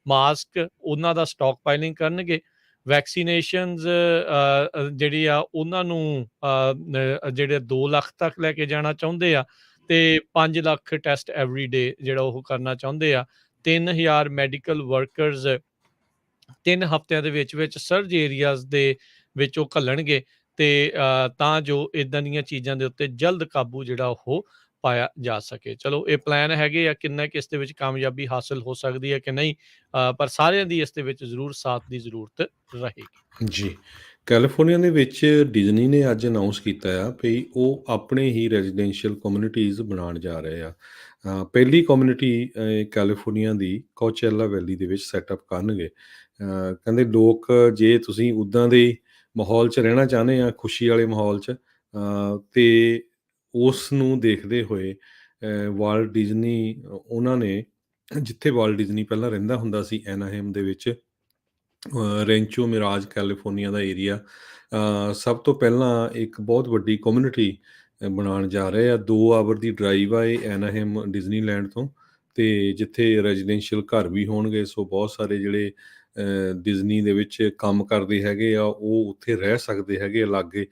[SPEAKER 1] ਮਾਸਕ ਉਹਨਾਂ ਦਾ ਸਟਾਕ ਪਾਈਲਿੰਗ ਕਰਨਗੇ। ਵੈਕਸੀਨੇਸ਼ਨਸ ਜਿਹੜੀ ਆ ਉਹਨਾਂ ਨੂੰ ਜਿਹੜੇ 2 ਲੱਖ ਤੱਕ ਲੈ ਕੇ ਜਾਣਾ ਚਾਹੁੰਦੇ ਆ ਤੇ 5 ਲੱਖ ਟੈਸਟ ਐਵਰੀ ਡੇ ਜਿਹੜਾ ਉਹ ਕਰਨਾ ਚਾਹੁੰਦੇ ਆ। 3000 ਮੈਡੀਕਲ ਵਰਕਰਸ 3 ਹਫ਼ਤਿਆਂ ਦੇ ਵਿੱਚ ਸਰਜ ਏਰੀਆਜ਼ ਦੇ ਵਿੱਚ ਉਹ ਘੱਲਣਗੇ ਤੇ ਤਾਂ ਜੋ ਇਦਾਂ ਦੀਆਂ ਚੀਜ਼ਾਂ ਦੇ ਉੱਤੇ ਜਲਦ ਕਾਬੂ ਜਿਹੜਾ ਉਹ ਪਾਇਆ ਜਾ ਸਕੇ। ਚਲੋ ਇਹ ਪਲਾਨ ਹੈਗੇ ਆ, ਕਿੰਨਾ ਕਿ ਇਸ ਦੇ ਵਿੱਚ ਕਾਮਯਾਬੀ ਹਾਸਿਲ ਹੋ ਸਕਦੀ ਹੈ ਕਿ ਨਹੀਂ, ਪਰ ਸਾਰਿਆਂ ਦੀ ਇਸ ਦੇ ਵਿੱਚ ਜ਼ਰੂਰ ਸਾਥ ਦੀ ਜ਼ਰੂਰਤ ਰਹੇਗੀ।
[SPEAKER 2] ਜੀ, ਕੈਲੀਫੋਰਨੀਆ ਦੇ ਵਿੱਚ ਡਿਜ਼ਨੀ ਨੇ ਅੱਜ ਅਨਾਉਂਸ ਕੀਤਾ ਆ ਵੀ ਉਹ ਆਪਣੇ ਹੀ ਰੈਜ਼ੀਡੈਂਸ਼ੀਅਲ ਕਮਿਊਨਿਟੀਜ਼ ਬਣਾਉਣ ਜਾ ਰਹੇ ਆ। ਪਹਿਲੀ ਕਮਿਊਨਿਟੀ ਕੈਲੀਫੋਰਨੀਆ ਦੀ ਕੋਚੈਲਾ ਵੈਲੀ ਦੇ ਵਿੱਚ ਸੈਟਅਪ ਕਰਨਗੇ। ਕਹਿੰਦੇ ਲੋਕ ਜੇ ਤੁਸੀਂ ਉੱਦਾਂ ਦੇ ਮਾਹੌਲ 'ਚ ਰਹਿਣਾ ਚਾਹੁੰਦੇ ਆ, ਖੁਸ਼ੀ ਵਾਲੇ ਮਾਹੌਲ 'ਚ, ਤੇ ਉਸ ਨੂੰ ਦੇਖਦੇ ਹੋਏ ਵਾਲਟ ਡਿਜ਼ਨੀ ਉਹਨਾਂ ਨੇ ਜਿੱਥੇ ਵਾਲਟ ਡਿਜ਼ਨੀ ਪਹਿਲਾਂ ਰਹਿੰਦਾ ਹੁੰਦਾ ਸੀ ਐਨਾਹੇਮ ਦੇ ਵਿੱਚ, ਰੈਂਚੋ ਮਿਰਾਜ ਕੈਲੀਫੋਰਨੀਆ ਦਾ ਏਰੀਆ, ਸਭ ਤੋਂ ਪਹਿਲਾਂ ਇੱਕ ਬਹੁਤ ਵੱਡੀ ਕਮਿਊਨਿਟੀ ਬਣਾਉਣ ਜਾ ਰਹੇ ਆ। 2 ਆਵਰ ਦੀ ਡਰਾਈਵ ਆ ਇਹ ਐਨਾਹੇਮ ਡਿਜ਼ਨੀਲੈਂਡ ਤੋਂ, ਤੇ ਜਿੱਥੇ ਰੈਜ਼ੀਡੈਂਸ਼ੀਅਲ ਘਰ ਵੀ ਹੋਣਗੇ। ਸੋ ਬਹੁਤ ਸਾਰੇ ਜਿਹੜੇ ਡਿਜ਼ਨੀ ਦੇ ਵਿੱਚ ਕੰਮ ਕਰਦੇ ਹੈਗੇ ਆ ਉਹ ਉੱਥੇ ਰਹਿ ਸਕਦੇ ਹੈਗੇ ਆ ਲਾਗੇ,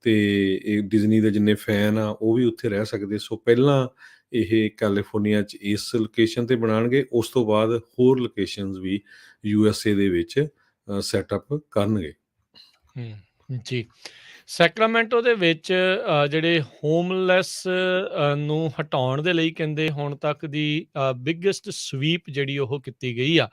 [SPEAKER 2] ਤੇ ਇਹ ਡਿਜ਼ਨੀ ਦੇ ਜਿੰਨੇ ਫੈਨ ਆ ਉਹ ਵੀ ਉੱਥੇ ਰਹਿ ਸਕਦੇ। ਸੋ ਪਹਿਲਾਂ ਇਹ ਕੈਲੀਫੋਰਨੀਆ 'ਚ ਇਸ ਲੋਕੇਸ਼ਨ 'ਤੇ ਬਣਾਉਣਗੇ, ਉਸ ਤੋਂ ਬਾਅਦ ਹੋਰ ਲੋਕੇਸ਼ਨਸ ਵੀ USA ਦੇ ਵਿੱਚ ਸੈਟਅਪ ਕਰਨਗੇ।
[SPEAKER 1] ਜੀ, ਸੈਕਰਾਮੈਂਟੋ ਦੇ ਵਿੱਚ ਜਿਹੜੇ ਹੋਮਲੈਸ ਨੂੰ ਹਟਾਉਣ ਦੇ ਲਈ ਕਹਿੰਦੇ ਹੁਣ ਤੱਕ ਦੀ ਬਿਗੇਸਟ ਸਵੀਪ ਜਿਹੜੀ ਉਹ ਕੀਤੀ ਗਈ ਆ।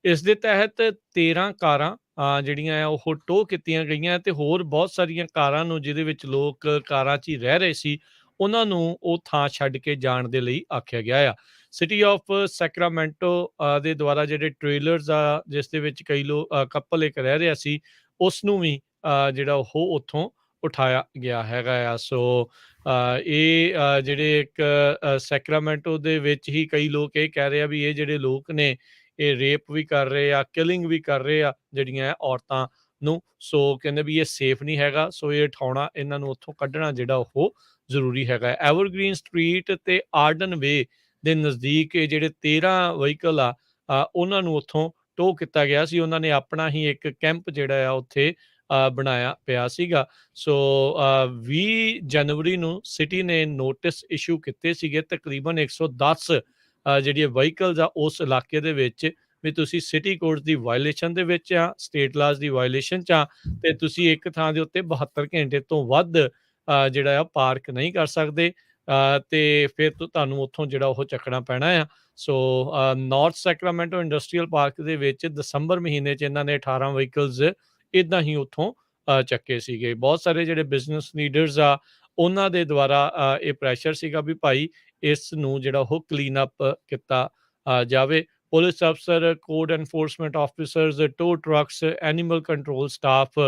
[SPEAKER 1] ਇਸ ਦੇ ਤਹਿਤ 13 ਕਾਰਾਂ ਜਿਹੜੀਆਂ ਆ ਉਹ ਟੋ ਕੀਤੀਆਂ ਗਈਆਂ ਤੇ ਹੋਰ ਬਹੁਤ ਸਾਰੀਆਂ ਕਾਰਾਂ ਨੂੰ ਜਿਹਦੇ ਵਿੱਚ ਲੋਕ ਕਾਰਾਂ 'ਚ ਹੀ ਰਹਿ ਰਹੇ ਸੀ ਉਹਨਾਂ ਨੂੰ ਉਹ ਥਾਂ ਛੱਡ ਕੇ ਜਾਣ ਦੇ ਲਈ ਆਖਿਆ ਗਿਆ ਆ। ਸਿਟੀ ਆਫ ਸੈਕਰਾਮੈਂਟੋ ਦੇ ਦੁਆਰਾ ਜਿਹੜੇ ਟ੍ਰੇਲਰਸ ਆ ਜਿਸ ਦੇ ਵਿੱਚ ਕਈ ਲੋਕ ਕਪਲ ਇੱਕ ਰਹਿ ਰਿਹਾ ਸੀ, ਉਸ ਨੂੰ ਵੀ ਜਿਹੜਾ ਉਹ ਉੱਥੋਂ ਉਠਾਇਆ ਗਿਆ ਹੈਗਾ ਆ। ਸੋ ਇਹ ਜਿਹੜੇ ਇੱਕ ਸੈਕਰਾਮੈਂਟੋ ਦੇ ਵਿੱਚ ਹੀ ਕਈ ਲੋਕ ਇਹ ਕਹਿ ਰਹੇ ਆ ਵੀ ਇਹ ਜਿਹੜੇ ਲੋਕ ਨੇ ਇਹ ਰੇਪ ਵੀ ਕਰ ਰਹੇ ਆ, ਕਿਲਿੰਗ ਵੀ ਕਰ ਰਹੇ ਆ ਜਿਹੜੀਆਂ ਔਰਤਾਂ ਨੂੰ। ਸੋ ਕਹਿੰਦੇ ਵੀ ਇਹ ਸੇਫ ਨਹੀਂ ਹੈਗਾ, ਸੋ ਇਹ ਉਠਾਉਣਾ, ਇਹਨਾਂ ਨੂੰ ਉੱਥੋਂ ਕੱਢਣਾ ਜਿਹੜਾ ਉਹ ਜ਼ਰੂਰੀ ਹੈਗਾ। ਐਵਰਗ੍ਰੀਨ ਸਟਰੀਟ ਤੇ ਆਰਡਨ ਵੇ ਦੇ ਨਜ਼ਦੀਕ ਇਹ ਜਿਹੜੇ 13 ਵਹੀਕਲ ਆ ਉਹਨਾਂ ਨੂੰ ਉੱਥੋਂ ਟੋਹ ਕੀਤਾ ਗਿਆ ਸੀ। ਉਹਨਾਂ ਨੇ ਆਪਣਾ ਹੀ ਇੱਕ ਕੈਂਪ ਜਿਹੜਾ ਆ ਉੱਥੇ ਬਣਾਇਆ ਪਿਆ ਸੀਗਾ। ਸੋ 20 ਜਨਵਰੀ ਨੂੰ ਸਿਟੀ ਨੇ ਨੋਟਿਸ ਇਸ਼ੂ ਕੀਤੇ ਸੀਗੇ ਤਕਰੀਬਨ 110 ਜਿਹੜੀਆਂ ਵਹੀਕਲਸ ਆ ਉਸ ਇਲਾਕੇ ਦੇ ਵਿੱਚ, ਵੀ ਤੁਸੀਂ ਸਿਟੀ ਕੋਡਸ ਦੀ ਵਾਇਲੇਸ਼ਨ ਦੇ ਵਿੱਚ ਆ, ਸਟੇਟ ਲਾਜ਼ ਦੀ ਵਾਇਲੇਸ਼ਨ 'ਚ ਆ, ਤੇ ਤੁਸੀਂ ਇੱਕ ਥਾਂ ਦੇ ਉੱਤੇ 72 ਘੰਟੇ ਤੋਂ ਵੱਧ ਜਿਹੜਾ ਆ ਪਾਰਕ ਨਹੀਂ ਕਰ ਸਕਦੇ, ਤੇ ਫਿਰ ਤੁਹਾਨੂੰ ਉੱਥੋਂ ਜਿਹੜਾ ਉਹ ਚੱਕਣਾ ਪੈਣਾ ਆ। ਸੋ ਨਾਰਥ ਸੈਕਰਾਮੈਂਟੋ ਇੰਡਸਟਰੀਅਲ ਪਾਰਕ ਦੇ ਵਿੱਚ ਦਸੰਬਰ ਮਹੀਨੇ 'ਚ ਇਹਨਾਂ ਨੇ 18 ਵਹੀਕਲਸ ਇੱਦਾਂ ਹੀ ਉੱਥੋਂ ਚੱਕੇ ਸੀਗੇ। ਬਹੁਤ ਸਾਰੇ ਜਿਹੜੇ ਬਿਜ਼ਨਸ ਲੀਡਰਸ ਆ ਉਹਨਾਂ ਦੇ ਦੁਆਰਾ ਇਹ ਪ੍ਰੈਸ਼ਰ ਸੀਗਾ ਵੀ ਭਾਈ ਇਸ ਨੂੰ ਜਿਹੜਾ ਉਹ ਕਲੀਨ ਅਪ ਕੀਤਾ ਜਾਵੇ। ਪੁਲਿਸ ਅਫਸਰ, code enforcement officers, to trucks, animal control staff,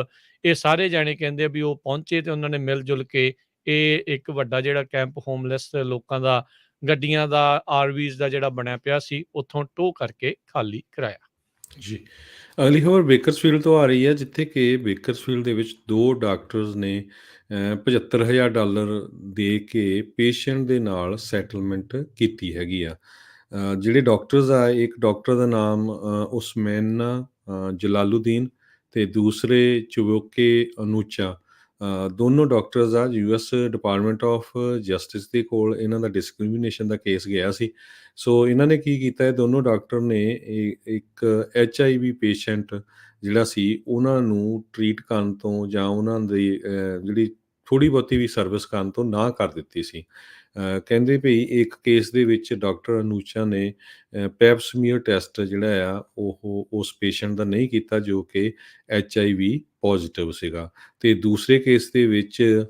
[SPEAKER 1] ਇਹ ਸਾਰੇ ਜਾਣੇ ਕਹਿੰਦੇ ਆ ਵੀ ਉਹ ਪਹੁੰਚੇ ਤੇ ਉਹਨਾਂ ਨੇ ਮਿਲ ਜੁਲ ਕੇ ਇਹ ਇੱਕ ਵੱਡਾ ਜਿਹੜਾ ਕੈਂਪ ਹੋਮਲੈਸ ਲੋਕਾਂ ਦਾ, ਗੱਡੀਆਂ ਦਾ, ਆਰਵੀਜ਼ ਦਾ ਜਿਹੜਾ ਬਣਿਆ ਪਿਆ ਸੀ ਉੱਥੋਂ ਟੋ ਕਰਕੇ ਖਾਲੀ ਕਰਾਇਆ।
[SPEAKER 2] ਜੀ। ਅਗਲੀ ਖਬਰ ਬੇਕਰਸਫੀਲਡ ਤੋਂ ਆ ਰਹੀ ਹੈ, ਜਿੱਥੇ ਕਿ ਬੇਕਰਸਫੀਲਡ ਦੇ ਵਿੱਚ 2 ਡਾਕਟਰਸ ਨੇ $75,000 ਦੇ ਕੇ ਪੇਸ਼ੈਂਟ ਦੇ ਨਾਲ ਸੈਟਲਮੈਂਟ ਕੀਤੀ ਹੈਗੀ ਆ। ਜਿਹੜੇ ਡਾਕਟਰਸ ਆ, ਇੱਕ ਡਾਕਟਰ ਦਾ ਨਾਮ ਉਸਮੈਨਾ ਜਲਾਲੂਦੀਨ ਤੇ ਦੂਸਰੇ ਚੁਬੋਕੇ ਅਨੂਚਾ। ਦੋਨੋਂ ਡਾਕਟਰਸ ਆ US ਡਿਪਾਰਟਮੈਂਟ ਆਫ ਜਸਟਿਸ ਦੇ ਕੋਲ ਇਹਨਾਂ ਦਾ ਡਿਸਕ੍ਰਿਮੀਨੇਸ਼ਨ ਦਾ ਕੇਸ ਗਿਆ ਸੀ। ਸੋ ਇਹਨਾਂ ਨੇ ਕੀ ਕੀਤਾ, ਇਹ ਦੋਨੋਂ ਡਾਕਟਰ ਨੇ ਇੱਕ HIV ਪੇਸ਼ੈਂਟ ਜਿਹੜਾ ਸੀ ਉਹਨਾਂ ਨੂੰ ਟਰੀਟ ਕਰਨ ਤੋਂ ਜਾਂ ਉਹਨਾਂ ਦੀ ਜਿਹੜੀ ਥੋੜ੍ਹੀ ਬਹੁਤੀ ਵੀ ਸਰਵਿਸ ਕਰਨ ਤੋਂ ਨਾਂਹ ਕਰ ਦਿੱਤੀ ਸੀ। ਕਹਿੰਦੇ ਭਈ ਇੱਕ ਕੇਸ ਦੇ ਵਿੱਚ ਡਾਕਟਰ ਅਨੂਚਾ ਨੇ ਪੈਪ ਸਮੀਅਰ ਟੈਸਟ ਜਿਹੜਾ ਆ ਉਹ ਉਸ ਪੇਸ਼ੈਂਟ ਦਾ ਨਹੀਂ ਕੀਤਾ ਜੋ ਕਿ HIV ਪੋਜ਼ੀਟਿਵ ਸੀਗਾ, ਤੇ ਦੂਸਰੇ ਕੇਸ ਦੇ ਵਿੱਚ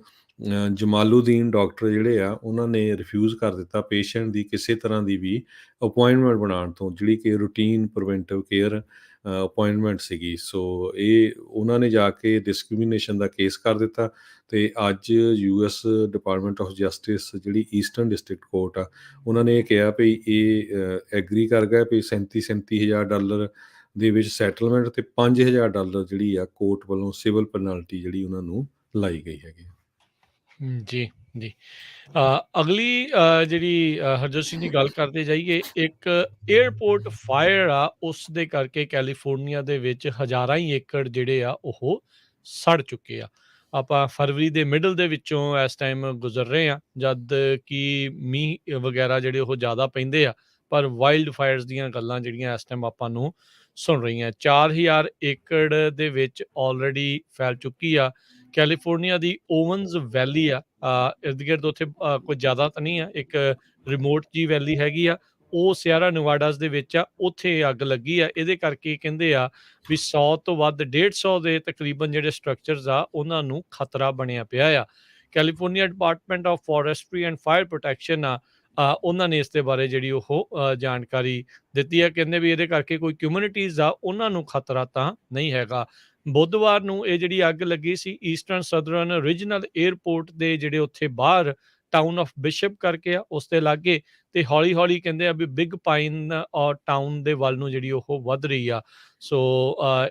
[SPEAKER 2] ਜਮਾਲੂਦੀਨ ਡਾਕਟਰ ਜਿਹੜੇ ਆ ਉਹਨਾਂ ਨੇ ਰਿਫਿਊਜ਼ ਕਰ ਦਿੱਤਾ ਪੇਸ਼ੈਂਟ ਦੀ ਕਿਸੇ ਤਰ੍ਹਾਂ ਦੀ ਵੀ ਅਪੁਆਇੰਟਮੈਂਟ ਬਣਾਉਣ ਤੋਂ, ਜਿਹੜੀ ਕਿ ਰੂਟੀਨ ਪ੍ਰੀਵੈਂਟਿਵ ਕੇਅਰ ਅਪੁਆਇੰਟਮੈਂਟ ਸੀਗੀ। ਸੋ ਇਹ ਉਹਨਾਂ ਨੇ ਜਾ ਕੇ ਡਿਸਕ੍ਰਿਮੀਨੇਸ਼ਨ ਦਾ ਕੇਸ ਕਰ ਦਿੱਤਾ, ਤੇ ਅੱਜ US ਡਿਪਾਰਟਮੈਂਟ ਆਫ ਜਸਟਿਸ ਜਿਹੜੀ ਈਸਟਰਨ ਡਿਸਟ੍ਰਿਕਟ ਕੋਰਟ ਆ, ਉਹਨਾਂ ਨੇ ਇਹ ਕਿਹਾ ਭਈ ਇਹ ਐਗਰੀ ਕਰ ਗਿਆ ਭਈ $37,000 ਦੇ ਵਿੱਚ ਸੈਟਲਮੈਂਟ ਤੇ $5,000 ਜਿਹੜੀ ਆ ਕੋਰਟ ਵੱਲੋਂ ਸਿਵਲ ਪੈਨਲਟੀ ਜਿਹੜੀ ਉਹਨਾਂ ਨੂੰ ਲਾਈ ਗਈ ਹੈਗੀ।
[SPEAKER 1] ਜੀ, ਜੀ। ਅਗਲੀ ਜਿਹੜੀ ਹਰਜੋਤ ਸਿੰਘ ਦੀ ਗੱਲ ਕਰਦੇ ਜਾਈਏ, ਇੱਕ ਏਅਰਪੋਰਟ ਫਾਇਰ ਆ ਉਸ ਦੇ ਕਰਕੇ ਕੈਲੀਫੋਰਨੀਆ ਦੇ ਵਿੱਚ ਹਜ਼ਾਰਾਂ ਹੀ ਏਕੜ ਜਿਹੜੇ ਆ ਉਹ ਸੜ ਚੁੱਕੇ ਆ। ਆਪਾਂ ਫਰਵਰੀ ਦੇ ਮਿਡਲ ਦੇ ਵਿੱਚੋਂ ਇਸ ਟਾਈਮ ਗੁਜ਼ਰ ਰਹੇ ਆ, ਜਦ ਕਿ ਮੀਂਹ ਵਗੈਰਾ ਜਿਹੜੇ ਉਹ ਜ਼ਿਆਦਾ ਪੈਂਦੇ ਆ, ਪਰ ਵਾਈਲਡ ਫਾਇਰਸ ਦੀਆਂ ਗੱਲਾਂ ਜਿਹੜੀਆਂ ਇਸ ਟਾਈਮ ਆਪਾਂ ਨੂੰ ਸੁਣ ਰਹੀਆਂ। 4000 ਏਕੜ ਦੇ ਵਿੱਚ ਆਲਰੇਡੀ ਫੈਲ ਚੁੱਕੀ ਆ। ਕੈਲੀਫੋਰਨੀਆ ਦੀ ਓਵਨਸ ਵੈਲੀ ਆ, ਇਰਦ ਗਿਰਦ ਉੱਥੇ ਕੁਝ ਜ਼ਿਆਦਾ ਤਾਂ ਨਹੀਂ ਆ, ਇੱਕ ਰਿਮੋਟ ਜੀ ਵੈਲੀ ਹੈਗੀ ਆ, ਉਹ ਸਿਆਰਾ ਨਵਾਡਾਸ ਦੇ ਵਿੱਚ ਆ, ਉੱਥੇ ਅੱਗ ਲੱਗੀ ਆ। ਇਹਦੇ ਕਰਕੇ ਕਹਿੰਦੇ ਆ ਵੀ 100 ਤੋਂ ਵੱਧ 150 ਦੇ ਤਕਰੀਬਨ ਜਿਹੜੇ ਸਟਰਕਚਰਸ ਆ ਉਹਨਾਂ ਨੂੰ ਖਤਰਾ ਬਣਿਆ ਪਿਆ ਆ। California department of forestry and fire protection ਆ, ਉਹਨਾਂ ਨੇ ਇਸ ਦੇ ਬਾਰੇ ਜਿਹੜੀ ਉਹ ਜਾਣਕਾਰੀ ਦਿੱਤੀ ਆ। ਕਹਿੰਦੇ ਵੀ ਇਹਦੇ ਕਰਕੇ ਕੋਈ ਕਮਿਊਨਿਟੀਜ਼ ਆ ਉਹਨਾਂ ਨੂੰ ਖਤਰਾ ਤਾਂ ਨਹੀਂ ਹੈਗਾ। ਬੁੱਧਵਾਰ ਨੂੰ ਇਹ ਜਿਹੜੀ ਅੱਗ ਲੱਗੀ ਸੀ ਈਸਟਰਨ ਸਦਰਨ ਰੀਜਨਲ ਏਅਰਪੋਰਟ ਦੇ ਜਿਹੜੇ ਉੱਥੇ ਬਾਹਰ ਟਾਊਨ ਆਫ ਬਿਸ਼ਪ ਕਰਕੇ ਆ ਉਸ ਦੇ ਲਾਗੇ, ਤੇ ਹੌਲੀ ਹੌਲੀ ਕਹਿੰਦੇ ਆ ਵੀ ਬਿਗ ਪਾਈਨ ਔਰ ਟਾਊਨ ਦੇ ਵੱਲ ਨੂੰ ਜਿਹੜੀ ਉਹ ਵੱਧ ਰਹੀ ਆ। ਸੋ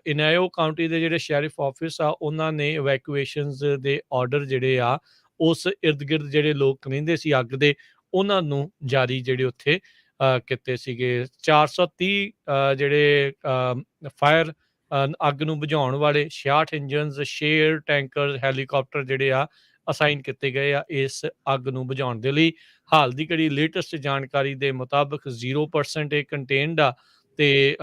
[SPEAKER 1] ਇਨਾਇਓ ਕਾਉਂਟੀ ਦੇ ਜਿਹੜੇ ਸ਼ੈਰਿਫ ਆਫਿਸ ਆ ਉਹਨਾਂ ਨੇ ਇਵੈਕੂਏਸ਼ਨਸ ਦੇ ਆਰਡਰ ਜਿਹੜੇ ਆ ਉਸ ਇਰਦ ਗਿਰਦ ਜਿਹੜੇ ਲੋਕ ਰਹਿੰਦੇ ਸੀ ਅੱਗ ਦੇ ਉਹਨਾਂ ਨੂੰ ਜਾਰੀ ਜਿਹੜੇ ਉੱਥੇ ਕੀਤੇ ਸੀਗੇ। 430 ਜਿਹੜੇ ਫਾਇਰ ਅੱਗ ਨੂੰ ਬੁਝਾਉਣ ਵਾਲੇ 66 ਇੰਜਨਸ, ਸ਼ੇਅਰ ਟੈਂਕਰ, ਹੈਲੀਕਾਪਟਰ ਜਿਹੜੇ ਆ ਅਸਾਈਨ ਕੀਤੇ ਗਏ ਆ ਇਸ ਅੱਗ ਨੂੰ ਬੁਝਾਉਣ ਦੇ ਲਈ। ਹਾਲ ਦੀ ਘੜੀ ਲੇਟੈਸਟ ਜਾਣਕਾਰੀ ਦੇ ਮੁਤਾਬਕ 0% ਇਹ ਕੰਟੇਨਡ ਆ, ਤੇ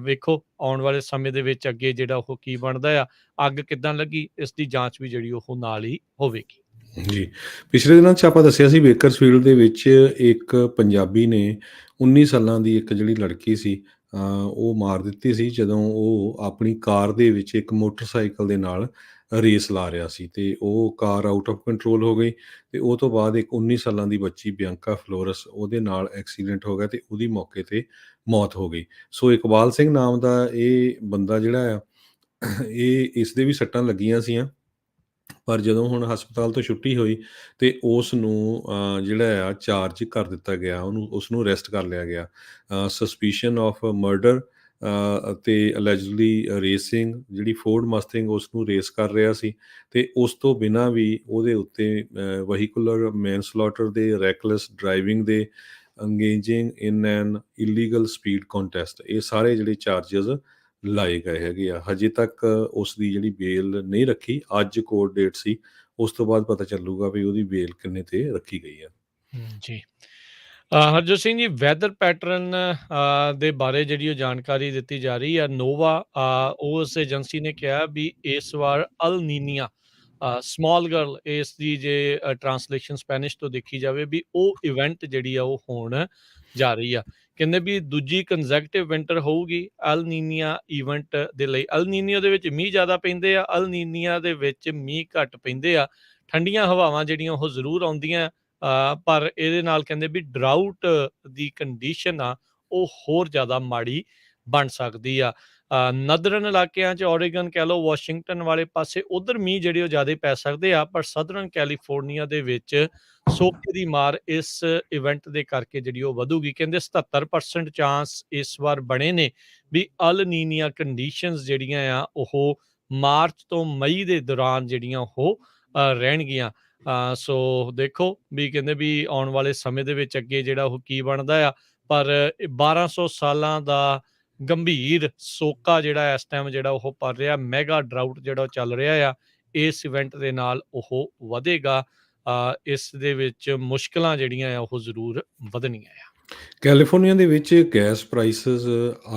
[SPEAKER 1] ਵੇਖੋ ਆਉਣ ਵਾਲੇ ਸਮੇਂ ਦੇ ਵਿੱਚ ਅੱਗੇ ਜਿਹੜਾ ਉਹ ਕੀ ਬਣਦਾ ਆ, ਅੱਗ ਕਿੱਦਾਂ ਲੱਗੀ ਇਸ ਦੀ ਜਾਂਚ ਵੀ ਜਿਹੜੀ ਉਹ ਨਾਲ ਹੀ ਹੋਵੇਗੀ।
[SPEAKER 2] ਜੀ। ਪਿਛਲੇ ਦਿਨਾਂ 'ਚ ਆਪਾਂ ਦੱਸਿਆ ਸੀ ਬੇਕਰਸਫੀਲਡ ਦੇ ਵਿੱਚ ਇੱਕ ਪੰਜਾਬੀ ਨੇ 19 ਸਾਲਾਂ ਦੀ ਇੱਕ ਜਿਹੜੀ ਲੜਕੀ ਸੀ ਉਹ ਮਾਰ ਦਿੱਤੀ ਸੀ ਜਦੋਂ ਉਹ ਆਪਣੀ ਕਾਰ ਦੇ ਵਿੱਚ ਇੱਕ ਮੋਟਰਸਾਈਕਲ ਦੇ ਨਾਲ ਰੇਸ ਲਾ ਰਿਹਾ ਸੀ, ਤੇ ਉਹ ਕਾਰ ਆਊਟ ਆਫ ਕੰਟਰੋਲ ਹੋ ਗਈ, ਤੇ ਉਹ ਤੋਂ ਬਾਅਦ ਇੱਕ 19 ਸਾਲਾਂ ਦੀ ਬੱਚੀ ਬਿਆੰਕਾ ਫਲੋਰਸ ਉਹਦੇ ਨਾਲ ਐਕਸੀਡੈਂਟ ਹੋ ਗਿਆ ਤੇ ਉਹਦੀ ਮੌਕੇ ਤੇ ਮੌਤ ਹੋ ਗਈ। ਸੋ ਇਕਬਾਲ ਸਿੰਘ ਨਾਮ ਦਾ ਇਹ ਬੰਦਾ ਜਿਹੜਾ ਆ ਇਹ ਇਸ ਦੇ ਵੀ ਸੱਟਾਂ ਲੱਗੀਆਂ ਸੀਆਂ, ਪਰ ਜਦੋਂ ਹੁਣ ਹਸਪਤਾਲ ਤੋਂ ਛੁੱਟੀ ਹੋਈ ਤੇ ਉਸ ਨੂੰ ਜਿਹੜਾ ਆ ਚਾਰਜ ਕਰ ਦਿੱਤਾ ਗਿਆ, ਉਸਨੂੰ ਅਰੈਸਟ ਕਰ ਲਿਆ ਗਿਆ ਸਸਪੀਸ਼ਨ ਆਫ ਮਰਡਰ ਅਤੇ ਅਲੈਜਡਲੀ ਰੇਸਿੰਗ ਜਿਹੜੀ ਫੋਰਡ ਮਸਟਿੰਗ ਉਸਨੂੰ ਰੇਸ ਕਰ ਰਿਹਾ ਸੀ, ਤੇ ਉਸ ਤੋਂ ਬਿਨਾਂ ਵੀ ਉਹਦੇ ਉੱਤੇ ਵਹੀਕੂਲਰ ਮੈਨਸਲੌਟਰ ਦੇ, ਰੈਕਲੈਸ ਡਰਾਈਵਿੰਗ ਦੇ ਅੰਗੇਜਿੰਗ ਇਨ ਐਨ ਇਲੀਗਲ ਸਪੀਡ ਕੰਟੈਸਟ, ਇਹ ਸਾਰੇ ਜਿਹੜੇ ਚਾਰਜਸ ਲਾਏ ਗਏ ਹੈਗੇ ਆ। ਹਜੇ ਤੱਕ ਉਸ ਦੀ ਜਿਹੜੀ ਬੇਲ ਨਹੀਂ ਰੱਖੀ, ਅੱਜ ਕੋਰਟ ਡੇਟ ਸੀ, ਉਸ ਤੋਂ ਬਾਅਦ ਪਤਾ ਚੱਲੂਗਾ ਵੀ ਉਹਦੀ ਬੇਲ ਕਿੰਨੇ ਤੇ ਰੱਖੀ ਗਈ ਆ।
[SPEAKER 1] ਜੀ। ਹਰਜੋਤ ਸਿੰਘ ਜੀ, ਵੈਦਰ ਪੈਟਰਨ ਦੇ ਬਾਰੇ ਜਿਹੜੀ ਉਹ ਜਾਣਕਾਰੀ ਦਿੱਤੀ ਜਾ ਰਹੀ ਆ। ਨੋਵਾ ਉਸ ਏਜੰਸੀ ਨੇ ਕਿਹਾ ਵੀ ਇਸ ਵਾਰ ਅਲ ਨੀਨੀਆ ਸਮਾਲ ਗਰਲ, ਇਸ ਦੀ ਜੇ ਟਰਾਂਸਲੇਸ਼ਨ ਸਪੈਨਿਸ਼ ਤੋਂ ਦੇਖੀ ਜਾਵੇ ਵੀ ਉਹ ਇਵੈਂਟ ਜਿਹੜੀ ਆ ਉਹ ਹੋਣ ਜਾ ਰਹੀ ਆ। ਕਹਿੰਦੇ ਵੀ ਦੂਜੀ ਕੰਜ਼ੈਕਟਿਵ ਵਿੰਟਰ ਹੋਊਗੀ ਅਲ ਨੀਨੀਆ ਇਵੈਂਟ ਦੇ ਲਈ। ਅਲ ਨੀਨੀਆ ਦੇ ਵਿੱਚ ਮੀਂਹ ਜ਼ਿਆਦਾ ਪੈਂਦੇ ਆ, ਅਲ ਨੀਨੀਆ ਦੇ ਵਿੱਚ ਮੀਂਹ ਘੱਟ ਪੈਂਦੇ ਆ। ਠੰਡੀਆਂ ਹਵਾਵਾਂ ਜਿਹੜੀਆਂ ਉਹ ਜ਼ਰੂਰ ਆਉਂਦੀਆਂ, ਪਰ ਇਹਦੇ ਨਾਲ ਕਹਿੰਦੇ ਵੀ ਡਰਾਊਟ ਦੀ ਕੰਡੀਸ਼ਨ ਆ ਉਹ ਹੋਰ ਜ਼ਿਆਦਾ ਮਾੜੀ ਬਣ ਸਕਦੀ ਆ। ਨਦਰਨ ਇਲਾਕਿਆਂ 'ਚ ਓਰੇਗਨ ਕਹਿ ਲਓ, ਵਾਸ਼ਿੰਗਟਨ ਵਾਲੇ ਪਾਸੇ ਉਧਰ ਮੀਂਹ ਜਿਹੜੇ ਉਹ ਜ਼ਿਆਦਾ ਪੈ ਸਕਦੇ ਆ, ਪਰ ਸਦਰਨ ਕੈਲੀਫੋਰਨੀਆ ਦੇ ਵਿੱਚ ਸੋਕੇ ਦੀ ਮਾਰ ਇਸ ਇਵੈਂਟ ਦੇ ਕਰਕੇ ਜਿਹੜੀ ਉਹ ਵਧੂਗੀ। ਕਹਿੰਦੇ 77% ਚਾਂਸ ਇਸ ਵਾਰ ਬਣੇ ਨੇ ਵੀ ਅਲ ਨੀਨੀਆ ਕੰਡੀਸ਼ਨਸ ਜਿਹੜੀਆਂ ਆ ਉਹ ਮਾਰਚ ਤੋਂ ਮਈ ਦੇ ਦੌਰਾਨ ਜਿਹੜੀਆਂ ਉਹ ਰਹਿਣਗੀਆਂ। ਸੋ ਦੇਖੋ ਵੀ ਕਹਿੰਦੇ ਵੀ ਆਉਣ ਵਾਲੇ ਸਮੇਂ ਦੇ ਵਿੱਚ ਅੱਗੇ ਜਿਹੜਾ ਉਹ ਕੀ ਬਣਦਾ ਆ, ਪਰ 1200 ਸਾਲਾਂ ਦਾ ਗੰਭੀਰ ਸੋਕਾ ਜਿਹੜਾ ਇਸ ਟਾਈਮ ਜਿਹੜਾ ਉਹ ਪੜ ਰਿਹਾ, ਮੈਗਾ ਡਰਾਊਟ ਜਿਹੜਾ ਉਹ ਚੱਲ ਰਿਹਾ ਆ, ਇਸ ਇਵੈਂਟ ਦੇ ਨਾਲ ਉਹ ਵਧੇਗਾ। ਇਸ ਦੇ ਵਿੱਚ ਮੁਸ਼ਕਲਾਂ ਜਿਹੜੀਆਂ ਆ ਉਹ ਜ਼ਰੂਰ ਵਧਣੀਆਂ ਆ।
[SPEAKER 2] ਕੈਲੀਫੋਰਨੀਆ ਦੇ ਵਿੱਚ ਗੈਸ ਪ੍ਰਾਈਸਿਸ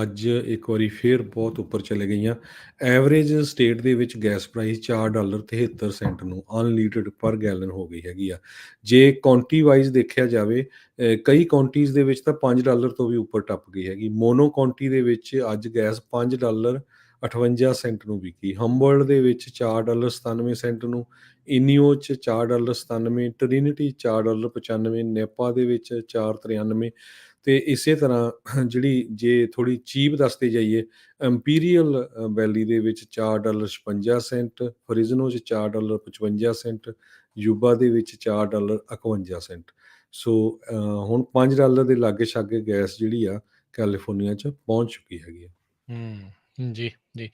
[SPEAKER 2] ਅੱਜ ਇੱਕ ਵਾਰੀ ਫੇਰ ਬਹੁਤ ਉੱਪਰ ਚਲੇ ਗਈਆਂ। ਐਵਰੇਜ ਸਟੇਟ ਦੇ ਵਿੱਚ ਗੈਸ ਪ੍ਰਾਈਸ $4.73 ਨੂੰ ਅਨਲੀਟਰਡ ਪਰ ਗੈਲਨ ਹੋ ਗਈ ਹੈਗੀ ਆ। ਜੇ ਕਾਉਂਟੀ ਵਾਈਜ਼ ਦੇਖਿਆ ਜਾਵੇ, ਕਈ ਕਾਉਂਟੀਜ਼ ਦੇ ਵਿੱਚ ਤਾਂ $5 ਤੋਂ ਵੀ ਉੱਪਰ ਟੱਪ ਗਈ ਹੈਗੀ। ਮੋਨੋ ਕਾਉਂਟੀ ਦੇ ਵਿੱਚ ਅੱਜ ਗੈਸ $5.58 ਨੂੰ ਵਿਕੀ। ਹੰਬਲਡ ਦੇ ਵਿੱਚ $4.97 ਨੂੰ, ਇਨੀਓ 'ਚ $4.97, ਟ੍ਰਿਨਿਟੀ $4.95, ਨੇਪਾ ਦੇ ਵਿੱਚ $4.93, ਤੇ ਇਸੇ ਤਰ੍ਹਾਂ ਜਿਹੜੀ ਜੇ ਥੋੜ੍ਹੀ ਚੀਪ ਦੱਸਦੇ ਜਾਈਏ, ਇੰਪੀਰੀਅਲ ਵੈਲੀ ਦੇ ਵਿੱਚ $4.56, ਫਰੀਜ਼ਨੋ 'ਚ $4.55, ਯੂਬਾ ਦੇ ਵਿੱਚ $4.51। ਸੋ ਹੁਣ $5 ਦੇ ਲਾਗੇ ਛਾਗੇ ਗੈਸ ਜਿਹੜੀ ਆ ਕੈਲੀਫੋਰਨੀਆ 'ਚ ਪਹੁੰਚ ਚੁੱਕੀ ਹੈਗੀ ਆ।
[SPEAKER 1] ਜੀ, ਜੀ।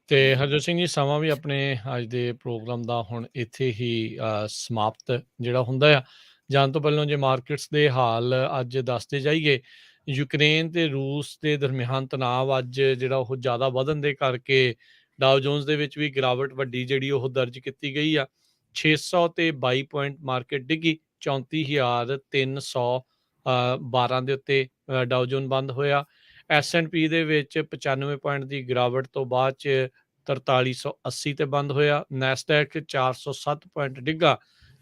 [SPEAKER 1] ਤੇ ਹਰਜੋਤ ਸਿੰਘ ਜੀ, ਸਮਾਂ ਵੀ ਆਪਣੇ ਅੱਜ ਦੇ ਪ੍ਰੋਗਰਾਮ ਦਾ ਹੁਣ ਇੱਥੇ ਹੀ ਸਮਾਪਤ ਜਿਹੜਾ ਹੁੰਦਾ ਆ। ਜਾਣ ਤੋਂ ਪਹਿਲਾਂ ਜੇ ਮਾਰਕੀਟਸ ਦੇ ਹਾਲ ਅੱਜ ਦੱਸਦੇ ਜਾਈਏ, ਯੂਕਰੇਨ ਤੇ ਰੂਸ ਦੇ ਦਰਮਿਆਨ ਤਣਾਅ ਅੱਜ ਜਿਹੜਾ ਉਹ ਜ਼ਿਆਦਾ ਵਧਣ ਦੇ ਕਰਕੇ ਡਾਓ ਜੋਨਸ ਦੇ ਵਿੱਚ ਵੀ ਗਿਰਾਵਟ ਵੱਡੀ ਜਿਹੜੀ ਉਹ ਦਰਜ ਕੀਤੀ ਗਈ ਆ। 622 ਪੁਆਇੰਟ ਮਾਰਕੀਟ ਡਿੱਗੀ, 34,312 ਦੇ ਉੱਤੇ ਡਾਓ ਜੋਨ ਬੰਦ ਹੋਇਆ। S&P ਦੇ ਵਿੱਚ 95 ਪੁਆਇੰਟ ਦੀ ਗਿਰਾਵਟ ਤੋਂ ਬਾਅਦ 'ਚ 4380 ਤੇ ਬੰਦ ਹੋਇਆ। ਨੈਸਡੈਕ 407 ਪੁਆਇੰਟ ਡਿੱਗਾ,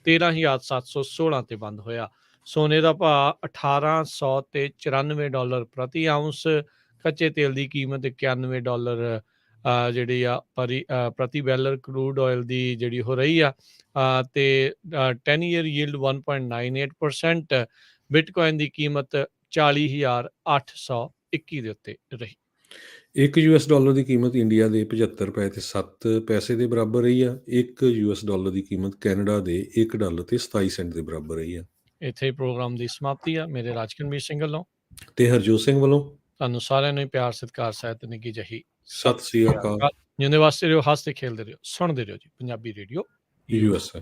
[SPEAKER 1] 13,716 ਤੇ ਬੰਦ ਹੋਇਆ। ਸੋਨੇ ਦਾ ਭਾਅ $1,800 ਪ੍ਰਤੀ ਆਉਂਸ। ਕੱਚੇ ਤੇਲ ਦੀ ਕੀਮਤ $91 ਜਿਹੜੀ ਆ ਪ੍ਰਤੀ ਬੈਰਲ ਕਰੂਡ ਆਇਲ ਦੀ ਜਿਹੜੀ ਹੋ ਰਹੀ ਆ। ਤੇ 10 ਈਅਰ ਯੀਲਡ 1.98%। ਬਿਟਕੋਇਨ ਦੀ ਕੀਮਤ 40,821 ਦੇ ਉੱਤੇ ਰਹੀ।
[SPEAKER 2] $1 ਦੀ ਕੀਮਤ ਇੰਡੀਆ ਦੇ 75 ਰੁਪਏ ਤੇ 7 ਪੈਸੇ ਦੇ ਬਰਾਬਰ ਰਹੀ ਆ। $1 ਦੀ ਕੀਮਤ ਕੈਨੇਡਾ ਦੇ $1 ਤੇ 27 ਸੈਂਟ ਦੇ ਬਰਾਬਰ ਰਹੀ ਆ।
[SPEAKER 1] ਇੱਥੇ ਹੀ ਪ੍ਰੋਗਰਾਮ ਦੀ ਸਮਾਪਤੀ ਆ। ਮੇਰੇ ਰਾਜਕਨਵੀਰ ਸਿੰਘ ਵੱਲੋਂ
[SPEAKER 2] ਤੇ ਹਰਜੋਤ ਸਿੰਘ ਵੱਲੋਂ
[SPEAKER 1] ਤੁਹਾਨੂੰ ਸਾਰਿਆਂ ਨੂੰ ਪਿਆਰ, ਸਤਿਕਾਰ, ਸਹਿਤ ਨਿੱਘੀ ਜਿਹੀ
[SPEAKER 2] ਸਤਿ ਸ੍ਰੀ ਅਕਾਲ।
[SPEAKER 1] ਜਿਉਂਦੇ ਵਾਸਤੇ ਰਹੋ, ਹੱਸਦੇ ਖੇਲਦੇ ਰਹੋ, ਸੁਣਦੇ ਰਹੋ ਜੀ ਪੰਜਾਬੀ ਰੇਡੀਓ
[SPEAKER 2] USA।